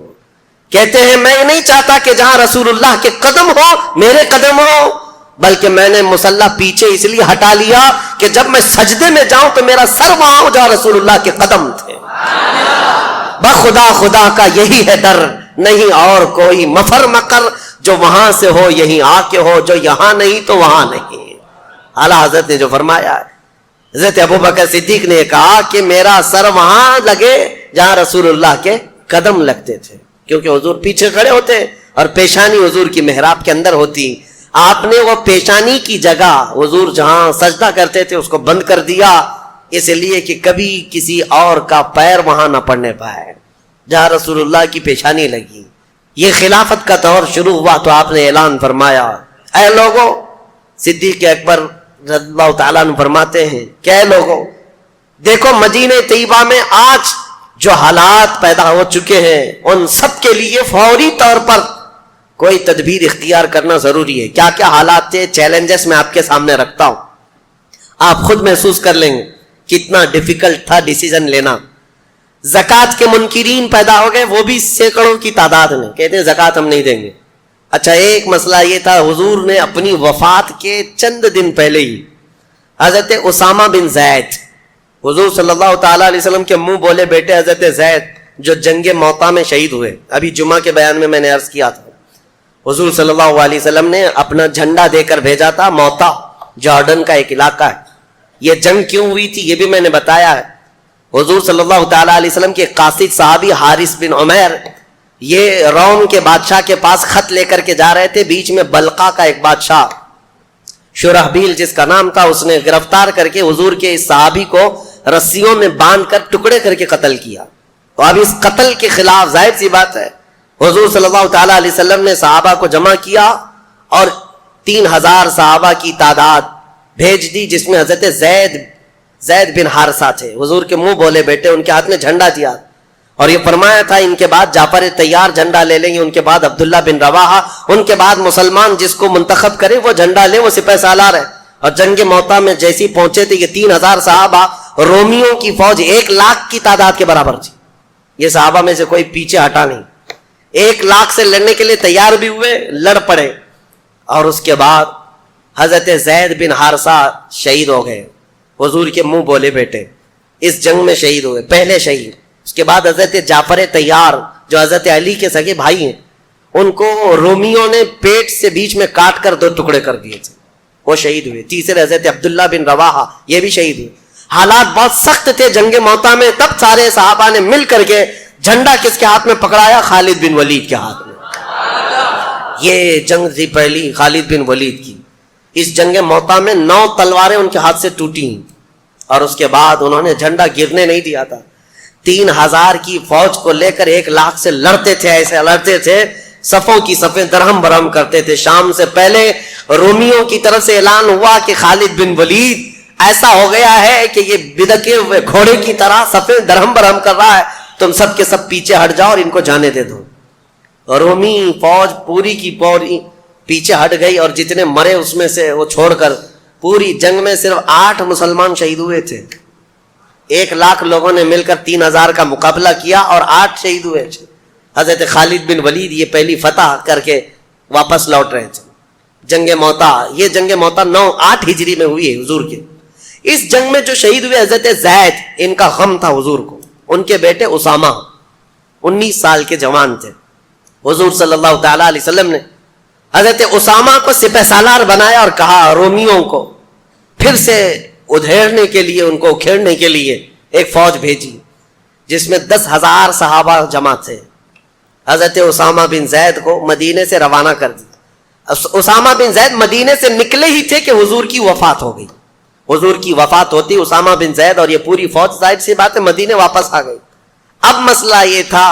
کہتے ہیں میں نہیں چاہتا کہ جہاں رسول اللہ کے قدم ہو میرے قدم ہو، بلکہ میں نے مصلی پیچھے اس لیے ہٹا لیا کہ جب میں سجدے میں جاؤں تو میرا سر وہاں ہو جہاں رسول اللہ کے قدم تھے۔ بخدا خدا کا یہی ہے ڈر، نہیں اور کوئی مفر مکر، جو وہاں سے ہو یہیں آ کے ہو، جو یہاں نہیں تو وہاں نہیں۔ اعلیٰ حضرت نے جو فرمایا، حضرت ابوبکر صدیق نے کہا کہ میرا سر وہاں لگے جہاں رسول اللہ کے قدم لگتے تھے، کیونکہ حضور پیچھے کھڑے ہوتے اور پیشانی حضور کی محراب کے اندر ہوتی۔ آپ نے وہ پیشانی کی جگہ حضور جہاں سجدہ کرتے تھے اس کو بند کر دیا، اس لیے کہ کبھی کسی اور کا پیر وہاں نہ پڑنے پائے جہاں رسول اللہ کی پیشانی لگی۔ یہ خلافت کا دور شروع ہوا تو آپ نے اعلان فرمایا، اے لوگوں، صدیق اکبر رضی اللہ تعالیٰ عنہ فرماتے ہیں کہ اے لوگوں، دیکھو مدینہ طیبہ میں آج جو حالات پیدا ہو چکے ہیں ان سب کے لیے فوری طور پر کوئی تدبیر اختیار کرنا ضروری ہے۔ کیا کیا حالات تھے، چیلنجز میں آپ کے سامنے رکھتا ہوں، آپ خود محسوس کر لیں گے کتنا ڈیفیکلٹ تھا ڈیسیژن لینا۔ زکوٰۃ کے منکرین پیدا ہو گئے، وہ بھی سینکڑوں کی تعداد میں، کہتے ہیں زکوٰۃ ہم نہیں دیں گے۔ اچھا، ایک مسئلہ یہ تھا، حضور نے اپنی وفات کے چند دن پہلے ہی حضرت اسامہ بن زید، حضور صلی اللہ تعالیٰ علیہ وسلم کے منہ بولے بیٹے حضرت زید جو جنگ موطا میں شہید ہوئے، ابھی جمعہ کے بیان میں نے عرض کیا تھا، حضور صلی اللہ علیہ وسلم نے اپنا جھنڈا دے کر بھیجا تھا۔ موطا جارڈن کا ایک علاقہ ہے، یہ جنگ کیوں ہوئی تھی یہ بھی میں نے بتایا ہے۔ حضور صلی اللہ تعالیٰ علیہ وسلم کے قاصد صحابی حارث بن عمیر، یہ روم کے بادشاہ کے پاس خط لے کر کے جا رہے تھے، بیچ میں بلقا کا ایک بادشاہ شرحبیل جس کا نام تھا، اس نے گرفتار کر کے حضور کے اس صحابی کو رسیوں میں باندھ کر ٹکڑے کر کے قتل کیا۔ تو اب اس قتل کے خلاف ظاہر سی بات ہے حضور صلی اللہ تعالیٰ علیہ وسلم نے صحابہ کو جمع کیا اور 3000 صحابہ کی تعداد بھیج دی، جس میں حضرت زید زید بن حارثہ تھے، حضور کے منہ بولے بیٹے، ان کے ہاتھ میں جھنڈا دیا اور یہ فرمایا تھا ان کے بعد جعفر طیار جھنڈا لے لیں گے، ان کے بعد عبداللہ بن رواحہ، ان کے بعد مسلمان جس کو منتخب کرے وہ جھنڈا لے، وہ سپہ سالار ہے۔ اور جنگ موطا میں جیسی پہنچے تھے، یہ 3000 صحابہ، رومیوں کی فوج 1,00,000 کی تعداد کے برابر تھی۔ یہ صحابہ میں سے کوئی پیچھے ہٹا نہیں، 1,00,000 سے لڑنے کے لیے تیار بھی ہوئے، لڑ پڑے۔ اور اس کے بعد حضرت زید بن حارثہ شہید ہو گئے، حضور کے منہ بولے بیٹے، اس جنگ میں شہید ہوئے، پہلے شہید۔ اس کے بعد حضرت جعفر طیار جو حضرت علی کے سگے بھائی ہیں، ان کو رومیوں نے پیٹ سے بیچ میں کاٹ کر 2 ٹکڑے کر دیے تھے، وہ شہید ہوئے۔ تیسرے حضرت عبداللہ بن رواحہ، یہ بھی شہید ہوئے۔ حالات بہت سخت تھے جنگ موطا میں، تب سارے صحابہ نے مل کر کے جھنڈا کس کے ہاتھ میں پکڑایا؟ خالد بن ولید کے ہاتھ میں۔ یہ جنگ تھی پہلی خالد بن ولید کی۔ اس جنگ موطا میں 9 تلواریں ان کے ہاتھ سے ٹوٹی، اور اس کے بعد انہوں نے جھنڈا گرنے نہیں دیا تھا۔ 3000 کی فوج کو لے کر 1,00,000 سے لڑتے تھے، ایسے لڑتے تھے، صفوں کی صفیں درہم برہم کرتے تھے۔ شام سے پہلے رومیوں کی طرف سے اعلان ہوا کہ خالد بن ولید ایسا ہو گیا ہے کہ یہ بدکے ہوئے گھوڑے کی طرح صفیں درہم برہم کر رہا ہے، تم سب کے سب پیچھے ہٹ جاؤ اور ان کو جانے دے دو۔ رومی فوج پوری کی پوری پیچھے ہٹ گئی، اور جتنے مرے اس میں سے وہ چھوڑ کر، پوری جنگ میں صرف 8 مسلمان شہید ہوئے تھے۔ 1,00,000 لوگوں نے مل کر 3000 کا مقابلہ کیا اور 8 شہید ہوئے تھے۔ حضرت خالد بن ولید یہ پہلی فتح کر کے واپس لوٹ رہے تھے۔ جنگ موطا، یہ جنگ موطا 8 ہجری میں ہوئی ہے حضور کے۔ اس جنگ میں جو شہید ہوئے حضرت زید، ان کا غم تھا حضور کو۔ ان کے بیٹے اسامہ 19 سال کے جوان تھے۔ حضور صلی اللہ تعالی علیہ وسلم نے حضرت اسامہ کو سپہ سالار بنایا اور کہا رومیوں کو پھر سے ادھیڑنے کے لیے، ان کو اکھیڑنے کے لیے ایک فوج بھیجی جس میں 10,000 صحابہ جمع تھے۔ حضرت اسامہ بن زید کو مدینے سے روانہ کر دیا۔ اسامہ بن زید مدینے سے نکلے ہی تھے کہ حضور کی وفات ہو گئی۔ حضور کی وفات ہوتی اسامہ بن زید اور یہ پوری فوج ظاہر سی بات ہے مدینے واپس آ گئی۔ اب مسئلہ یہ تھا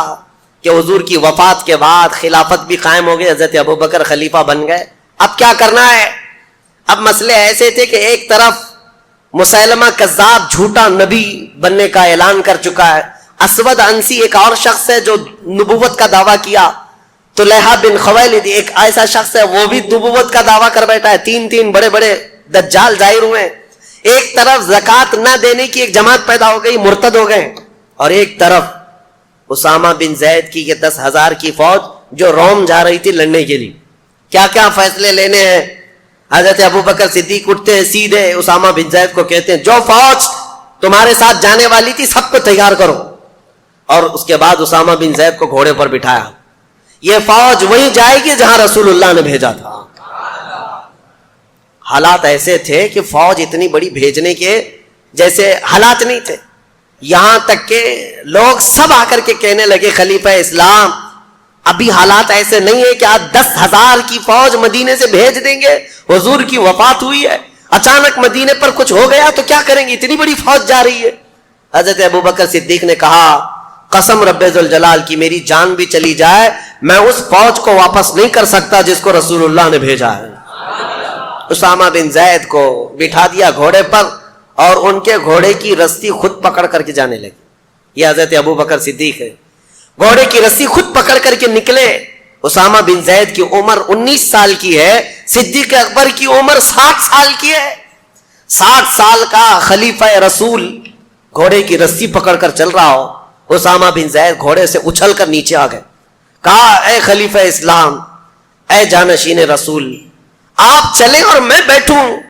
کہ حضور کی وفات کے بعد خلافت بھی قائم ہو گئی، حضرت ابوبکر خلیفہ بن گئے۔ اب کیا کرنا ہے؟ اب مسئلے ایسے تھے کہ ایک طرف مسیلمہ کذاب جھوٹا نبی بننے کا اعلان کر چکا ہے، اسود عنسی ایک اور شخص ہے جو نبوت کا دعویٰ کیا، طلحہ بن خویلد ایک ایسا شخص ہے وہ بھی نبوت کا دعویٰ کر بیٹھا ہے، 3 بڑے بڑے دجال ظاہر ہوئے ہیں۔ ایک طرف زکوٰۃ نہ دینے کی ایک جماعت پیدا ہو گئی، مرتد ہو گئے، اور ایک طرف اسامہ بن زید کی یہ 10,000 کی فوج جو روم جا رہی تھی لڑنے کے لیے۔ کیا کیا فیصلے لینے ہیں؟ حضرت ابوبکر صدیق اٹھتے ہیں، سیدھے اسامہ بن زید کو کہتے ہیں جو فوج تمہارے ساتھ جانے والی تھی سب کو تیار کرو، اور اس کے بعد اسامہ بن زید کو گھوڑے پر بٹھایا۔ یہ فوج وہیں جائے گی جہاں رسول اللہ نے بھیجا تھا۔ حالات ایسے تھے کہ فوج اتنی بڑی بھیجنے کے جیسے حالات نہیں تھے، یہاں تک کہ لوگ سب آ کر کے کہنے لگے خلیفہ اسلام ابھی حالات ایسے نہیں ہے کہ آپ 10,000 کی فوج مدینے سے بھیج دیں گے، حضور کی وفات ہوئی ہے، اچانک مدینے پر کچھ ہو گیا تو کیا کریں گے، اتنی بڑی فوج جا رہی ہے۔ حضرت ابوبکر صدیق نے کہا قسم رب ذوالجلال کی میری جان بھی چلی جائے میں اس فوج کو واپس نہیں کر سکتا جس کو رسول اللہ نے بھیجا ہے۔ اسامہ بن زید کو بٹھا دیا گھوڑے پر، اور ان کے گھوڑے کی رسی خود پکڑ کر کے جانے لگے۔ یہ حضرت ابوبکر صدیق ہے، گھوڑے کی رسی خود پکڑ کر کے نکلے۔ اسامہ بن زید کی عمر 19 سال کی ہے، صدیق اکبر کی عمر 60 سال کی ہے۔ 60 سال کا خلیفہ رسول گھوڑے کی رسی پکڑ کر چل رہا ہو، اسامہ بن زید گھوڑے سے اچھل کر نیچے آ گئے۔ کہا اے خلیفہ اسلام، اے جانشین رسول، آپ چلیں اور میں بیٹھوں،